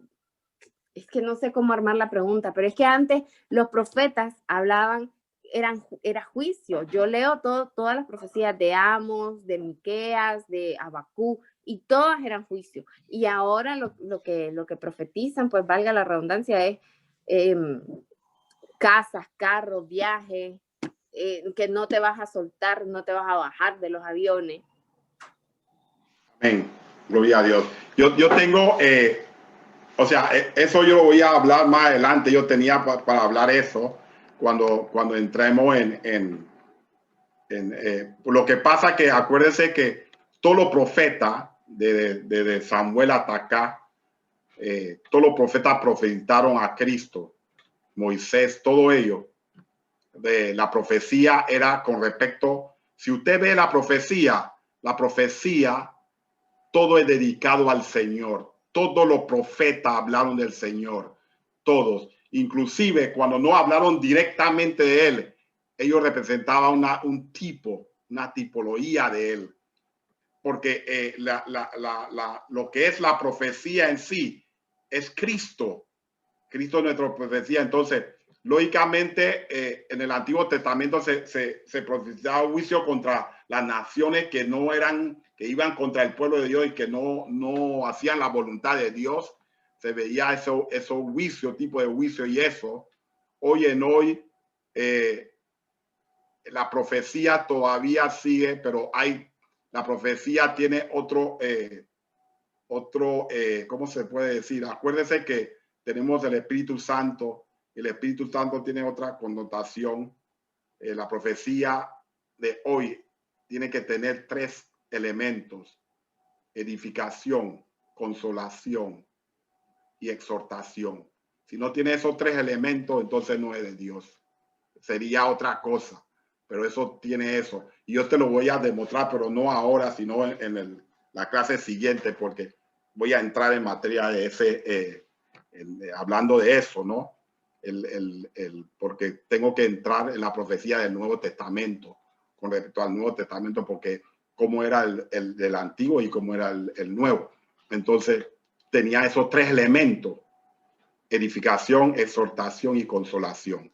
Speaker 6: es que no sé cómo armar la pregunta? Pero es que antes los profetas hablaban, era juicio. Yo leo todas las profecías de Amos, de Miqueas, de Abacú, y todas eran juicio. Y ahora lo que profetizan, pues valga la redundancia, es casas, carros, viajes, que no te vas a soltar, no te vas a bajar de los aviones.
Speaker 2: Amén. Gloria a Dios. Yo tengo O sea, eso yo lo voy a hablar más adelante. Yo tenía para hablar eso cuando entremos en lo que pasa que acuérdense que todos los profetas de Samuel hasta acá, todos los profetas profetizaron a Cristo, Moisés, todo ello. La profecía era con respecto, si usted ve la profecía, todo es dedicado al Señor. Todos los profetas hablaron del Señor, todos. Inclusive cuando no hablaron directamente de él, ellos representaban un tipo, una tipología de él. Porque lo que es la profecía en sí es Cristo. Cristo es nuestra profecía. Entonces, lógicamente, en el Antiguo Testamento se profetizaba juicio contra las naciones que no eran, que iban contra el pueblo de Dios y que no hacían la voluntad de Dios. Se veía eso juicio, tipo de juicio y eso. Hoy en hoy, la profecía todavía sigue, pero la profecía tiene otro, ¿cómo se puede decir? Acuérdense que tenemos el Espíritu Santo. El Espíritu Santo tiene otra connotación. La profecía de hoy tiene que tener 3 elementos: edificación, consolación y exhortación. Si no tiene esos 3 elementos, entonces no es de Dios. Sería otra cosa, pero eso tiene eso. Y yo te lo voy a demostrar, pero no ahora, sino en la clase siguiente, porque voy a entrar en materia de ese, hablando de eso, ¿no? Porque tengo que entrar en la profecía del Nuevo Testamento, con respecto al Nuevo Testamento, porque cómo era el del Antiguo y cómo era el Nuevo. Entonces, tenía esos 3 elementos: edificación, exhortación y consolación.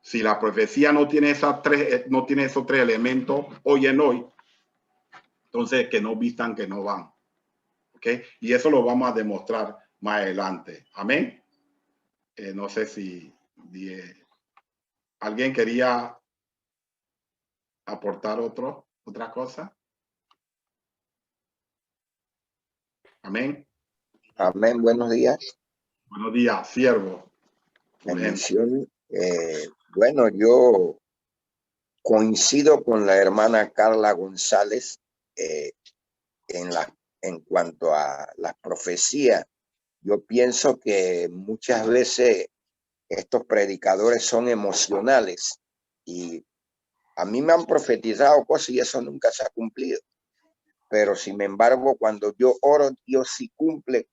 Speaker 2: Si la profecía no tiene esos 3 elementos hoy en hoy, entonces que no vistan, que no van. ¿Ok? Y eso lo vamos a demostrar más adelante. Amén. No sé si alguien quería aportar otra cosa. Amén.
Speaker 8: Amén, buenos días.
Speaker 2: Buenos días, siervo.
Speaker 8: Bendición. Bueno, yo coincido con la hermana Carla González en cuanto a las profecías. Yo pienso que muchas veces estos predicadores son emocionales y a mí me han profetizado cosas y eso nunca se ha cumplido. Pero sin embargo, cuando yo oro, Dios sí cumple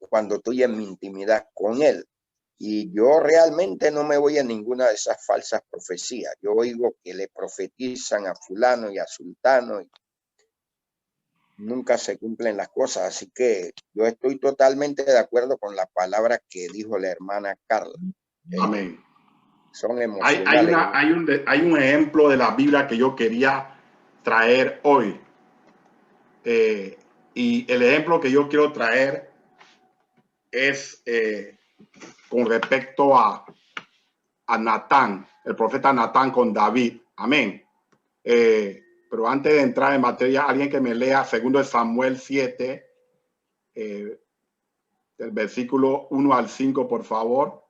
Speaker 8: cuando estoy en mi intimidad con Él. Y yo realmente no me voy a ninguna de esas falsas profecías. Yo oigo que le profetizan a fulano y a sultano y nunca se cumplen las cosas. Así que yo estoy totalmente de acuerdo con la palabra que dijo la hermana Carla.
Speaker 2: Amén.
Speaker 8: Son emocionales.
Speaker 2: Hay un ejemplo de la Biblia que yo quería traer hoy. Y el ejemplo que yo quiero traer es con respecto a Natán, el profeta Natán con David. Amén. Pero antes de entrar en materia, alguien que me lea 2 Samuel 7, del versículo 1 al 5, por favor.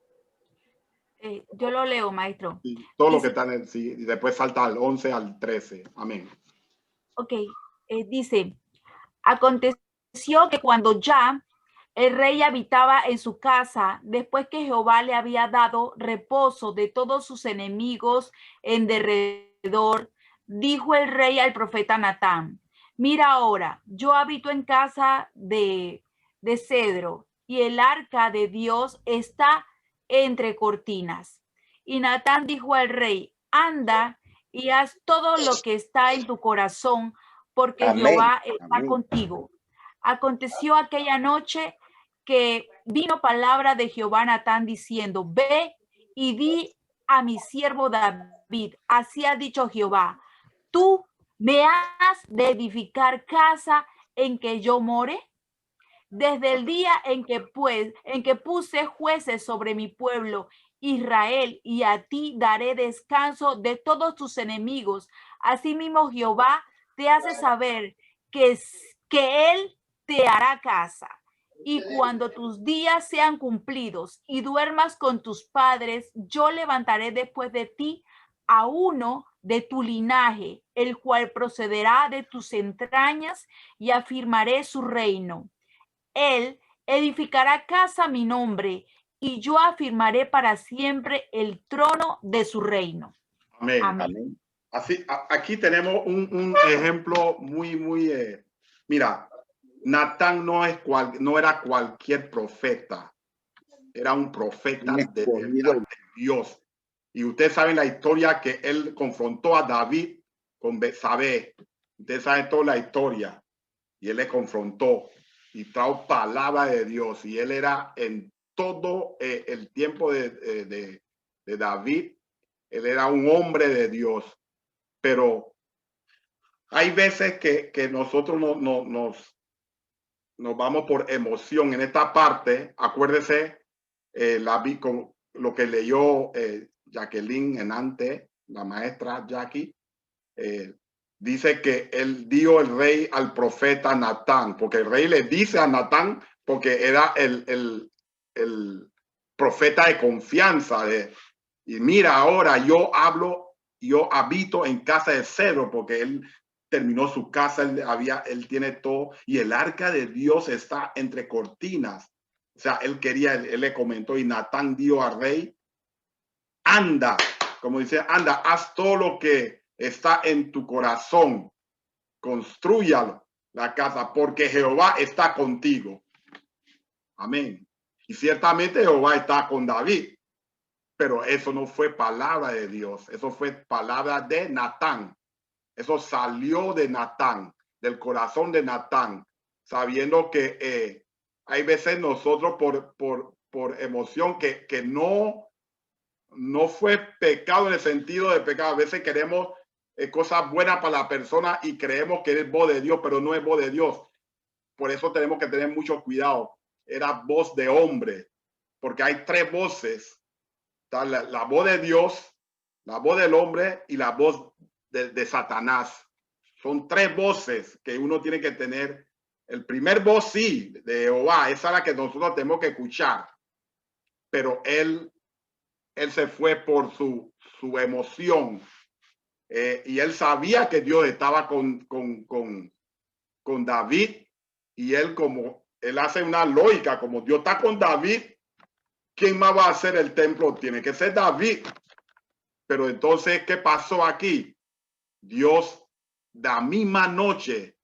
Speaker 3: Yo lo leo, maestro.
Speaker 2: Y todo lo que está en sí, y después salta al 11 al 13. Amén.
Speaker 3: Ok, dice: aconteció que cuando ya el rey habitaba en su casa, después que Jehová le había dado reposo de todos sus enemigos en derredor, dijo el rey al profeta Natán: mira ahora, yo habito en casa de cedro y el arca de Dios está entre cortinas. Y Natán dijo al rey: anda y haz todo lo que está en tu corazón, porque
Speaker 8: Amén.
Speaker 3: Jehová está
Speaker 8: Amén.
Speaker 3: contigo. Aconteció aquella noche que vino palabra de Jehová a Natán diciendo: ve y di a mi siervo David, así ha dicho Jehová, tú me has de edificar casa en que yo more. Desde el día en que puse jueces sobre mi pueblo Israel, y a ti daré descanso de todos tus enemigos. Asimismo Jehová te hace saber que él te hará casa. Y cuando tus días sean cumplidos y duermas con tus padres, yo levantaré después de ti a uno de tu linaje, el cual procederá de tus entrañas, y afirmaré su reino. Él edificará casa a mi nombre, y yo afirmaré para siempre el trono de su reino.
Speaker 2: Amén.
Speaker 3: Amén.
Speaker 2: Así, aquí tenemos un ejemplo muy, mira, Natán no era cualquier profeta, era un profeta de Dios. Y ustedes saben la historia que él confrontó a David con Betsabé. Ustedes saben toda la historia. Y él le confrontó y trajo palabra de Dios. Y él era en todo el tiempo de David, él era un hombre de Dios. Pero hay veces que nosotros nos vamos por emoción. En esta parte, acuérdese, con lo que leyó Jacqueline en antes, la maestra Jackie, dice que él dio el rey al profeta Natán, porque el rey le dice a Natán, porque era el profeta de confianza. Y mira, ahora yo habito en casa de cedro, porque él terminó su casa, él tiene todo, y el arca de Dios está entre cortinas. O sea, él le comentó, y Natán dio al rey, anda, como dice, anda, haz todo lo que está en tu corazón, constrúyalo, la casa, porque Jehová está contigo. Amén. Y ciertamente Jehová está con David, pero eso no fue palabra de Dios, eso fue palabra de Natán. Eso salió de Natán, del corazón de Natán, sabiendo que hay veces nosotros por emoción que no fue pecado en el sentido de pecado. A veces queremos cosas buenas para la persona y creemos que es voz de Dios, pero no es voz de Dios. Por eso tenemos que tener mucho cuidado. Era voz de hombre, porque hay tres voces. Está la voz de Dios, la voz del hombre y la voz de Satanás. Son tres voces que uno tiene que tener. El primer voz, sí, de Jehová, esa es la que nosotros tenemos que escuchar. Pero él se fue por su emoción. Y él sabía que Dios estaba con David. Y él hace una lógica, como Dios está con David, ¿quién más va a hacer el templo? Tiene que ser David. Pero entonces, ¿qué pasó aquí? Dios, la misma noche,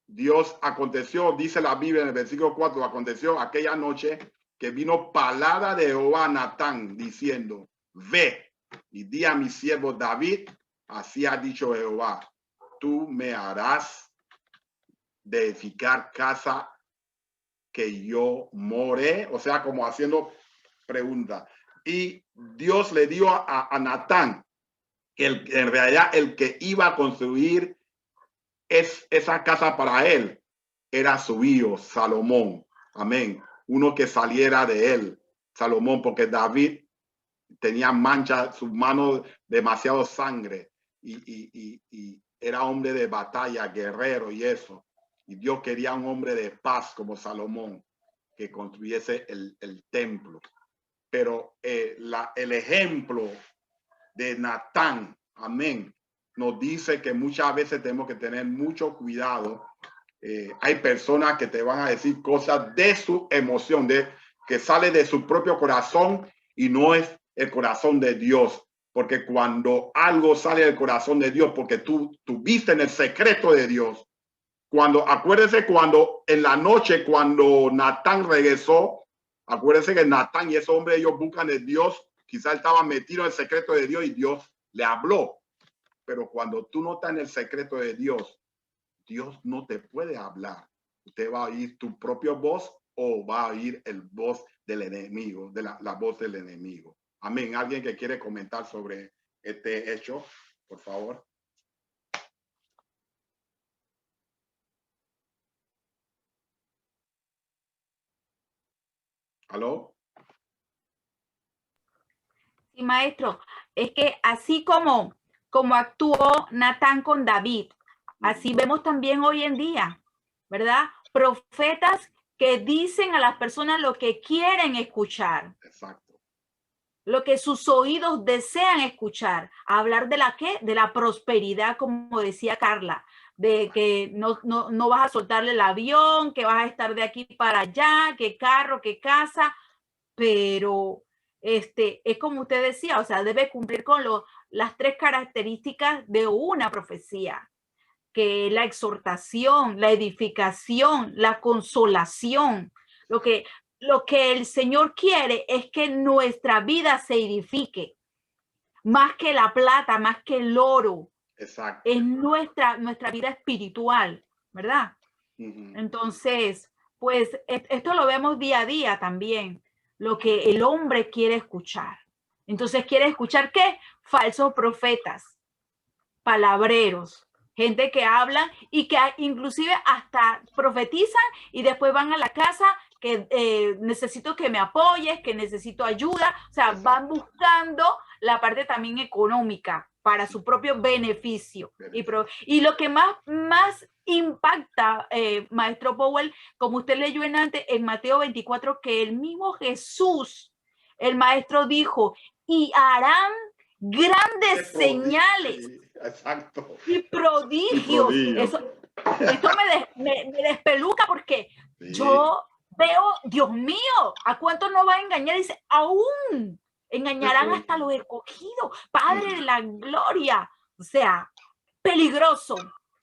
Speaker 2: Dios aconteció, dice la Biblia en el versículo 4, aconteció aquella noche que vino palabra de Jehová a Natán diciendo, ve y di a mi siervo David, así ha dicho Jehová, tú me harás de edificar casa que yo moré, o sea, como haciendo pregunta. Y Dios le dio a Natán que en realidad el que iba a construir esa casa para él era su hijo Salomón. Amén. Uno que saliera de él, Salomón, porque David tenía mancha, sus manos demasiado sangre y era hombre de batalla, guerrero y eso. Y Dios quería un hombre de paz como Salomón que construyese el templo. Pero el ejemplo de Natán, amén, nos dice que muchas veces tenemos que tener mucho cuidado. Hay personas que te van a decir cosas de su emoción, que sale de su propio corazón y no es el corazón de Dios. Porque cuando algo sale del corazón de Dios, porque tú viste en el secreto de Dios, acuérdese cuando en la noche, cuando Natán regresó, acuérdese que Natán y ese hombre, ellos buscan de Dios. Quizás estaba metido en el secreto de Dios y Dios le habló. Pero cuando tú no estás en el secreto de Dios, Dios no te puede hablar. Usted va a oír tu propia voz o va a oír el voz del enemigo, de la voz del enemigo. Amén. ¿Alguien que quiere comentar sobre este hecho? Por favor. ¿Aló?
Speaker 3: Sí, maestro, es que así como actuó Natán con David, así vemos también hoy en día, ¿verdad? Profetas que dicen a las personas lo que quieren escuchar.
Speaker 2: Exacto.
Speaker 3: Lo que sus oídos desean escuchar. Hablar de la ¿qué? De la prosperidad, como decía Carla, de que no vas a soltarle el avión, que vas a estar de aquí para allá, que carro, que casa, pero es como usted decía, o sea, debe cumplir con las 3 características de una profecía, que es la exhortación, la edificación, la consolación. Lo que el Señor quiere es que nuestra vida se edifique, más que la plata, más que el oro.
Speaker 2: Exacto.
Speaker 3: Es nuestra vida espiritual, ¿verdad? Entonces, pues esto lo vemos día a día también, lo que el hombre quiere escuchar. Entonces, ¿quiere escuchar qué? Falsos profetas, palabreros, gente que habla y que inclusive hasta profetizan y después van a la casa que necesito que me apoyes, que necesito ayuda. O sea, van buscando la parte también económica para su propio beneficio. Y lo que más impacta, Maestro Powell, como usted leyó en Mateo 24, que el mismo Jesús, el Maestro dijo, y harán grandes señales.
Speaker 2: Exacto.
Speaker 3: Y prodigios. Esto me despeluca porque yo veo, Dios mío, ¿a cuántos no va a engañar? Dice, aún engañarán hasta los escogidos. Padre de la gloria. O sea, peligroso.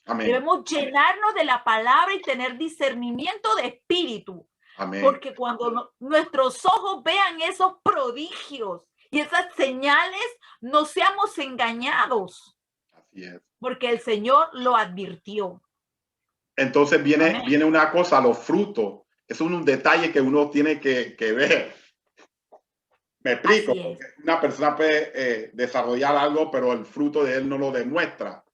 Speaker 2: Amén.
Speaker 3: Debemos llenarnos de la palabra y tener discernimiento de espíritu.
Speaker 2: Amén.
Speaker 3: Porque cuando nuestros ojos vean esos prodigios y esas señales, no seamos engañados.
Speaker 2: Así es.
Speaker 3: Porque el Señor lo advirtió.
Speaker 2: Entonces viene una cosa, los frutos. Es un detalle que uno tiene que ver. Me explico. Una persona puede desarrollar algo, pero el fruto de él no lo demuestra.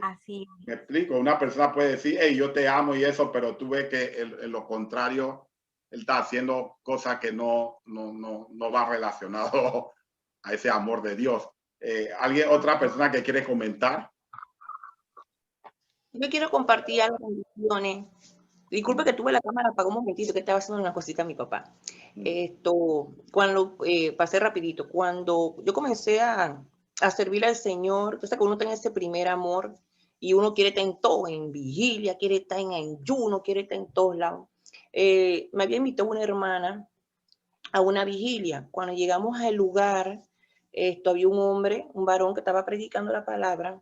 Speaker 3: Así es.
Speaker 2: Me explico. Una persona puede decir, hey, yo te amo y eso, pero tú ves que en lo contrario, él está haciendo cosas que no va relacionado a ese amor de Dios. Otra persona que quiere comentar?
Speaker 9: Yo quiero compartir algo con Dione. Disculpe que tuve la cámara apagó un momentito, que estaba haciendo una cosita a mi papá. Cuando pasé rapidito, cuando yo comencé a servir al Señor, entonces cuando uno tiene ese primer amor y uno quiere estar en todo, en vigilia, quiere estar en ayuno, quiere estar en todos lados. Me había invitado una hermana a una vigilia. Cuando llegamos al lugar, había un hombre, un varón que estaba predicando la palabra,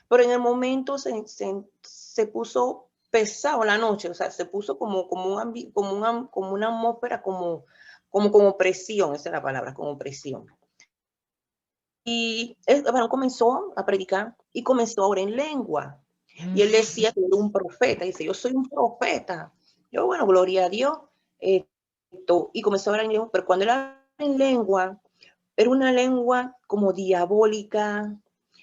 Speaker 9: pero en el momento se puso pesado la noche, o sea, se puso como una atmósfera, como presión, esa es la palabra, como presión. Y el varón comenzó a predicar y comenzó a orar en lengua. Y él decía que era un profeta, dice, yo soy un profeta. Yo, bueno, gloria a Dios. Y comenzó a orar en lengua, pero cuando él hablaba en lengua, era una lengua como diabólica.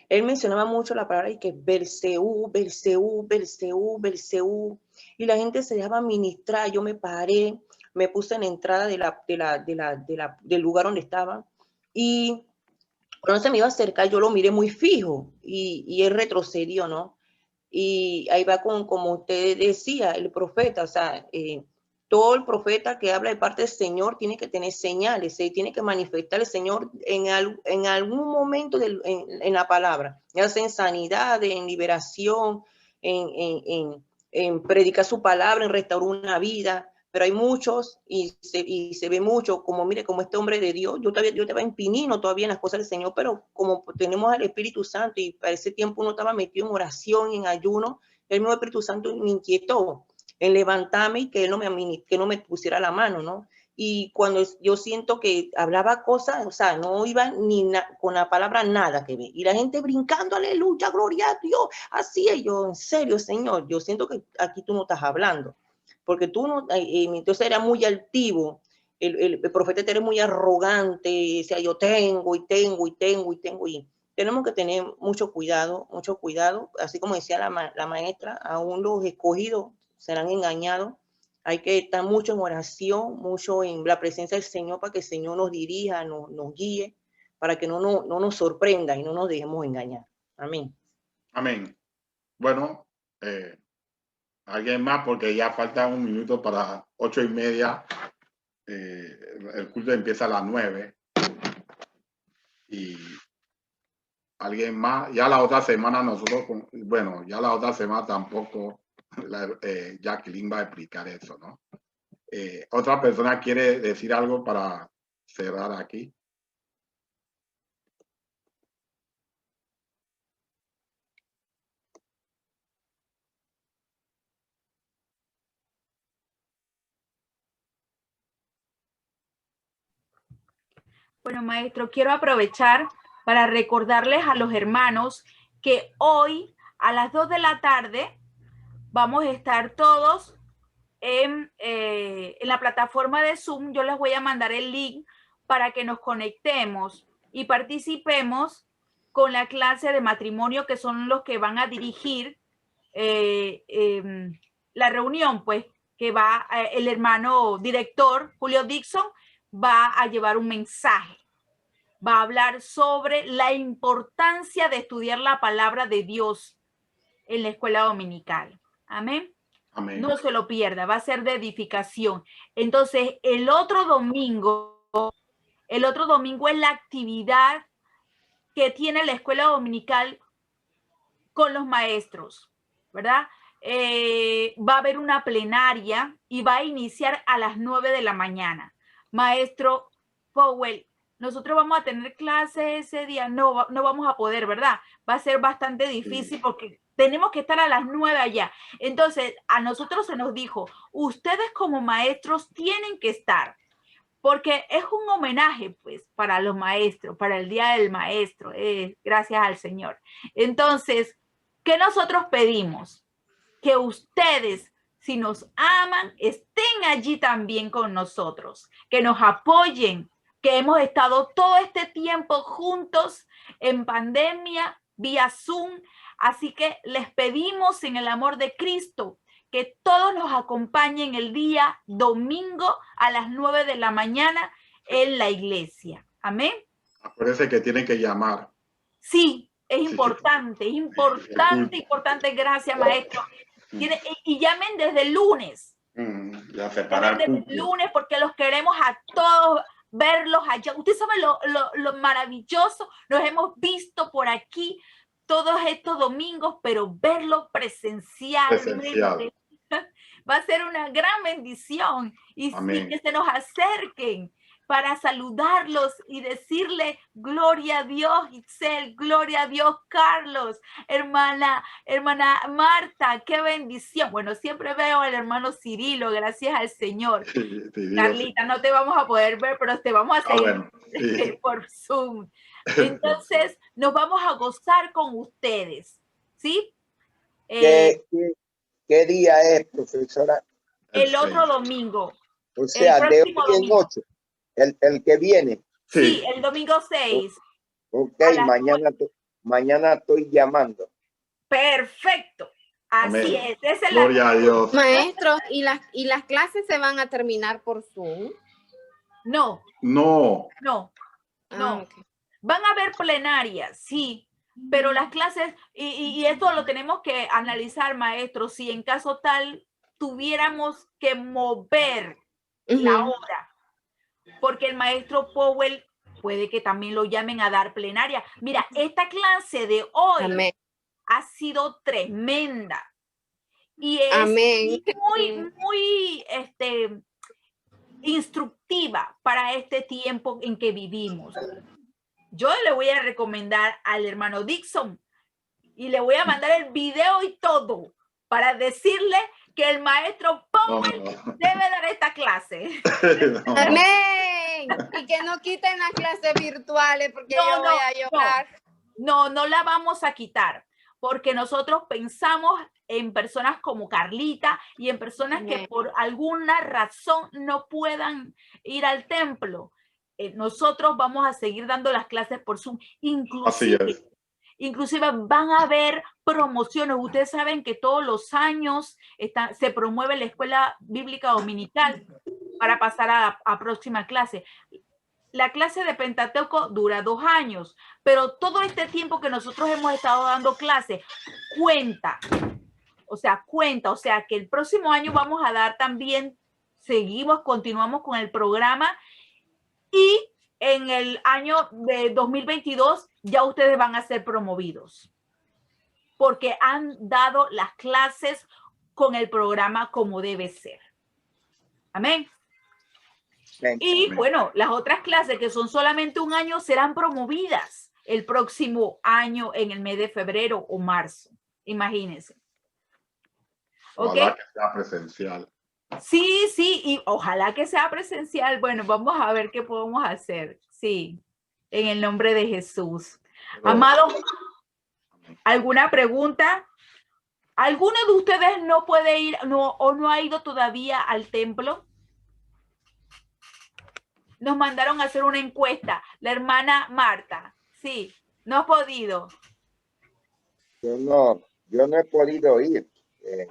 Speaker 9: Él mencionaba mucho la palabra y que Belcebú, Belcebú, Belcebú, Belcebú. Y la gente se dejaba ministrar. Yo me paré, me puse en la entrada del lugar donde estaba. Y cuando se me iba a acercar, yo lo miré muy fijo y él retrocedió, ¿no? Y ahí va como usted decía, el profeta, o sea, todo el profeta que habla de parte del Señor tiene que tener señales, se tiene que manifestar el Señor en algún momento en la palabra, ya sea en sanidad, en liberación, en predicar su palabra, en restaurar una vida. Pero hay muchos y se ve mucho, como mire, como este hombre de Dios, yo estaba empinino todavía en las cosas del Señor, pero como tenemos al Espíritu Santo y para ese tiempo uno estaba metido en oración, en ayuno, el mismo Espíritu Santo me inquietó en levantarme y que no me pusiera la mano, ¿no? Y cuando yo siento que hablaba cosas, o sea, no iba con la palabra nada que ver. Y la gente brincando, aleluya, gloria a Dios. Así es, yo, en serio, Señor, yo siento que aquí tú no estás hablando. Porque tú no, entonces era muy altivo, el profeta era muy arrogante, decía yo tengo, y tenemos que tener mucho cuidado, así como decía la maestra, aún los escogidos serán engañados. Hay que estar mucho en oración, mucho en la presencia del Señor para que el Señor nos dirija, nos guíe, para que no nos sorprenda y no nos dejemos engañar. Amén.
Speaker 2: Amén. Bueno, ¿Alguien más? Porque ya falta un minuto para 8:30. El culto empieza a las 9. Y alguien más. Ya la otra semana nosotros, bueno, ya la otra semana tampoco Jacqueline va a explicar eso, ¿no? ¿Otra persona quiere decir algo para cerrar aquí?
Speaker 3: Bueno, maestro, quiero aprovechar para recordarles a los hermanos que hoy a las 2 de la tarde vamos a estar todos en la plataforma de Zoom. Yo les voy a mandar el link para que nos conectemos y participemos con la clase de matrimonio, que son los que van a dirigir la reunión, pues, que va el hermano director, Julio Dixon, va a llevar un mensaje. Va a hablar sobre la importancia de estudiar la palabra de Dios en la escuela dominical. Amén.
Speaker 2: Amén.
Speaker 3: No se lo pierda, va a ser de edificación. Entonces, el otro domingo es la actividad que tiene la escuela dominical con los maestros, ¿verdad? Va a haber una plenaria y va a iniciar a las 9 de la mañana. Maestro Powell, nosotros vamos a tener clases ese día. No vamos a poder, ¿verdad? Va a ser bastante difícil porque tenemos que estar a las 9 allá. Entonces, a nosotros se nos dijo, ustedes como maestros tienen que estar, porque es un homenaje, pues, para los maestros, para el Día del Maestro. Gracias al Señor. Entonces, ¿qué nosotros pedimos? Que ustedes, si nos aman, estén allí también con nosotros, que nos apoyen, que hemos estado todo este tiempo juntos en pandemia, vía Zoom. Así que les pedimos en el amor de Cristo que todos nos acompañen el día domingo a las 9 de la mañana en la iglesia. Amén.
Speaker 2: Acuérdense que tienen que llamar.
Speaker 3: Sí, es importante, es importante, importante. Gracias, maestro. Y llamen desde el lunes.
Speaker 2: Ya separar
Speaker 3: desde el lunes porque los queremos a todos verlos allá. Usted sabe lo maravilloso. Nos hemos visto por aquí todos estos domingos, pero verlo presencialmente va a ser una gran bendición. Y sí, que se nos acerquen para saludarlos y decirle gloria a Dios, Itzel, gloria a Dios, Carlos, hermana Marta, qué bendición. Bueno, siempre veo al hermano Cirilo, gracias al Señor. Sí, Carlita, no te vamos a poder ver, pero te vamos a seguir por Zoom. Entonces, nos vamos a gozar con ustedes, ¿sí?
Speaker 8: ¿Qué día es, profesora?
Speaker 3: El otro domingo.
Speaker 8: O sea, de hoy en 8. El que viene.
Speaker 3: Sí, el domingo 6.
Speaker 8: Ok, mañana estoy llamando.
Speaker 3: Perfecto. Así es. Esa es
Speaker 2: Gloria a Dios.
Speaker 6: Maestro, ¿y las clases se van a terminar por Zoom?
Speaker 3: No.
Speaker 2: No.
Speaker 6: Okay.
Speaker 3: Van a haber plenarias, sí, pero las clases, y esto lo tenemos que analizar, maestro, si en caso tal tuviéramos que mover la hora, porque el maestro Powell puede que también lo llamen a dar plenaria. Mira, esta clase de hoy ha sido tremenda y es muy instructiva para este tiempo en que vivimos. Yo le voy a recomendar al hermano Dixon y le voy a mandar el video y todo para decirle que el maestro Powell debe dar esta clase.
Speaker 6: Amén. Y que no quiten las clases virtuales porque yo voy a llorar.
Speaker 3: No la vamos a quitar porque nosotros pensamos en personas como Carlita y en personas que por alguna razón no puedan ir al templo. Nosotros vamos a seguir dando las clases por Zoom. Inclusive van a haber promociones. Ustedes saben que todos los años se promueve la escuela bíblica dominical para pasar a próxima clase. La clase de Pentateuco dura 2 años, pero todo este tiempo que nosotros hemos estado dando clases cuenta o sea, cuenta, o sea, que el próximo año vamos a dar también, continuamos con el programa y en el año de 2022 ya ustedes van a ser promovidos porque han dado las clases con el programa como debe ser. Amén. Y bueno, las otras clases que son solamente un año serán promovidas el próximo año en el mes de febrero o marzo. Imagínense.
Speaker 2: Ojalá que sea presencial.
Speaker 3: Sí, sí, y ojalá que sea presencial. Bueno, vamos a ver qué podemos hacer. Sí, en el nombre de Jesús. Amados, ¿alguna pregunta? ¿Alguno de ustedes no puede ir o no ha ido todavía al templo? Nos mandaron a hacer una encuesta. La hermana Marta. Sí, no ha podido.
Speaker 8: Yo no he podido ir.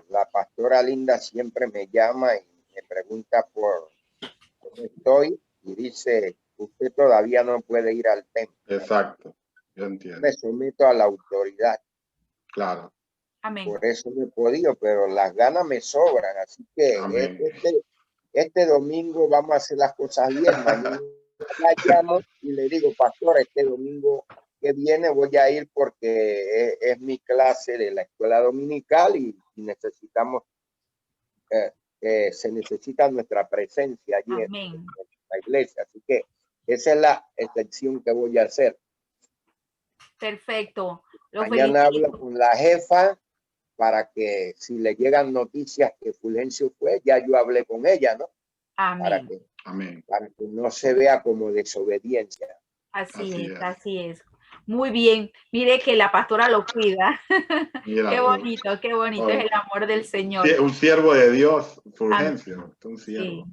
Speaker 8: La pastora Linda siempre me llama y me pregunta por cómo estoy y dice, usted todavía no puede ir al templo.
Speaker 2: Exacto, yo entiendo.
Speaker 8: Me someto a la autoridad.
Speaker 2: Claro.
Speaker 3: Amén.
Speaker 8: Por eso no he podido, pero las ganas me sobran. Así que este domingo vamos a hacer las cosas bien. Mañana la llamo y le digo, pastora, este domingo que viene voy a ir porque es mi clase de la escuela dominical y necesitamos, se necesita nuestra presencia allí en la iglesia. Así que esa es la excepción que voy a hacer.
Speaker 3: Perfecto.
Speaker 8: Mañana hablo con la jefa para que si le llegan noticias que Fulgencio fue, ya yo hablé con ella, ¿no?
Speaker 3: Amén.
Speaker 8: Para que no se vea como desobediencia.
Speaker 3: Así es. Muy bien. Mire que la pastora lo cuida.
Speaker 2: Mira,
Speaker 3: qué bonito es el amor del Señor.
Speaker 2: Un siervo de Dios, Fulgencio. Un siervo.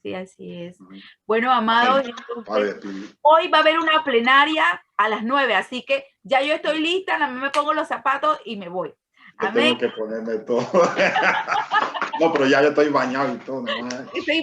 Speaker 3: Sí, así es. Bueno, amados, entonces, hoy va a haber una plenaria a las 9, así que ya yo estoy lista, nada más me pongo los zapatos y me voy. Amén.
Speaker 2: Tengo que ponerme todo. No, pero ya yo estoy bañado y todo.
Speaker 3: Eso es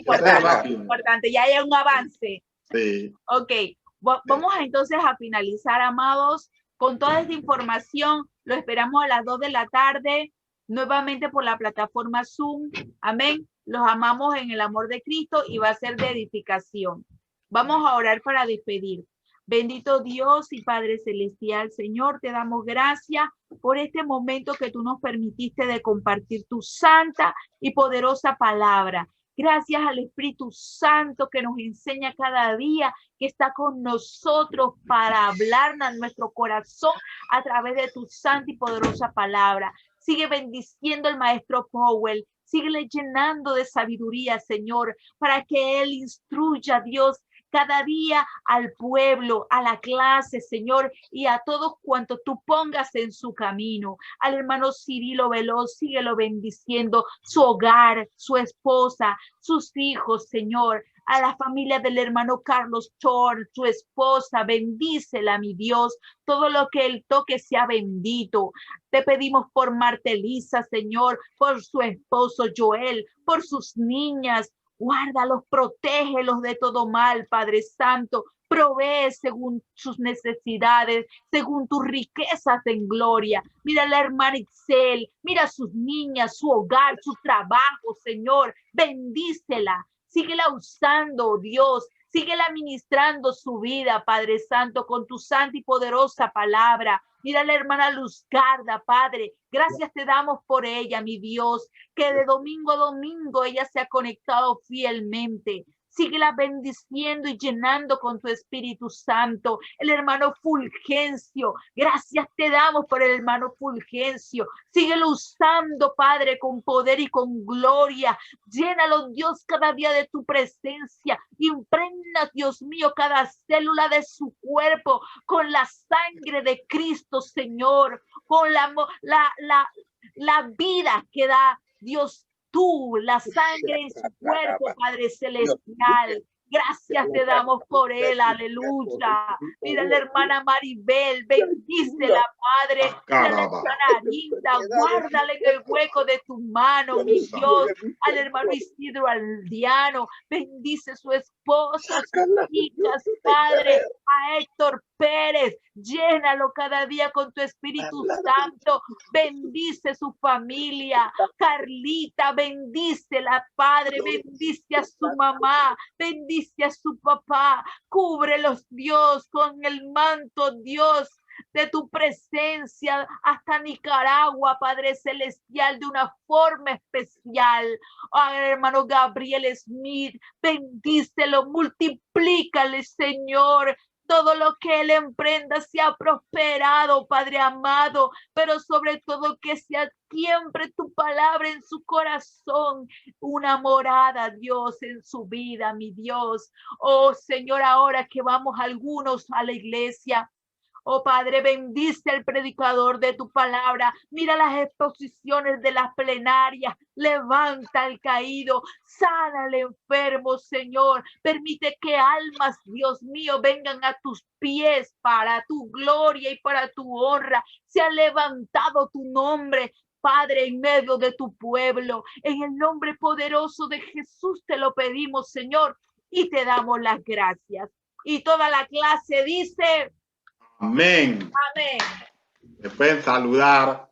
Speaker 3: importante, ya hay un avance.
Speaker 2: Sí.
Speaker 3: Ok, vamos entonces a finalizar, amados, con toda esta información. Lo esperamos a las 2 de la tarde, nuevamente por la plataforma Zoom. Amén. Los amamos en el amor de Cristo y va a ser de edificación. Vamos a orar para despedir. Bendito Dios y Padre Celestial, Señor, te damos gracias por este momento que tú nos permitiste de compartir tu santa y poderosa palabra. Gracias al Espíritu Santo que nos enseña cada día, que está con nosotros para hablarnos a nuestro corazón a través de tu santa y poderosa palabra. Sigue bendiciendo al maestro Powell. Síguele llenando de sabiduría, Señor, para que Él instruya a Dios cada día al pueblo, a la clase, Señor, y a todos cuantos tú pongas en su camino. Al hermano Cirilo Veloz, síguelo bendiciendo, su hogar, su esposa, sus hijos, Señor. A la familia del hermano Carlos Thor, su esposa, bendícela, mi Dios. Todo lo que él toque sea bendito. Te pedimos por Marta Elisa, Señor, por su esposo Joel, por sus niñas. Guárdalos, protégelos de todo mal, Padre Santo. Provee según sus necesidades, según tus riquezas en gloria. Mira a la hermana Itzel, mira a sus niñas, su hogar, su trabajo, Señor. Bendícela. Síguela usando, Dios. Síguela ministrando su vida, Padre Santo, con tu santa y poderosa palabra. Mira a la hermana Luzgarda, Padre. Gracias te damos por ella, mi Dios, que de domingo a domingo ella se ha conectado fielmente. Síguela bendiciendo y llenando con tu Espíritu Santo. El hermano Fulgencio, gracias te damos por el hermano Fulgencio. Síguelo usando, Padre, con poder y con gloria. Llénalo, Dios, cada día de tu presencia. Impregna, Dios mío, cada célula de su cuerpo con la sangre de Cristo, Señor. Con la vida que da, Dios, tú, la sangre en su cuerpo, Padre Celestial. Gracias te damos por él, aleluya. Mira la hermana Maribel, bendícela, Padre. Mira la hermana Linda, guárdale en el hueco de tu mano, mi Dios. Al hermano Isidro Aldiano, bendice su esposa, sus hijas, Padre. A Héctor Pérez, llénalo cada día con tu Espíritu Santo. Bendice su familia. Carlita, bendícela, Padre, bendice a su mamá, bendice a su papá. Cúbrelos, Dios, con el manto, Dios, de tu presencia hasta Nicaragua, Padre Celestial, de una forma especial. Hermano Gabriel Smith, bendícelo, multiplícale, Señor. Todo lo que él emprenda sea prosperado, Padre amado, pero sobre todo que sea siempre tu palabra en su corazón, una morada, Dios, en su vida, mi Dios. Oh, Señor, ahora que vamos algunos a la iglesia, oh Padre, bendice al predicador de tu palabra. Mira las exposiciones de las plenarias. Levanta al caído. Sana al enfermo, Señor. Permite que almas, Dios mío, vengan a tus pies para tu gloria y para tu honra. Se ha levantado tu nombre, Padre, en medio de tu pueblo. En el nombre poderoso de Jesús te lo pedimos, Señor, y te damos las gracias. Y toda la clase dice...
Speaker 2: Amén.
Speaker 3: Amén.
Speaker 2: Me pueden saludar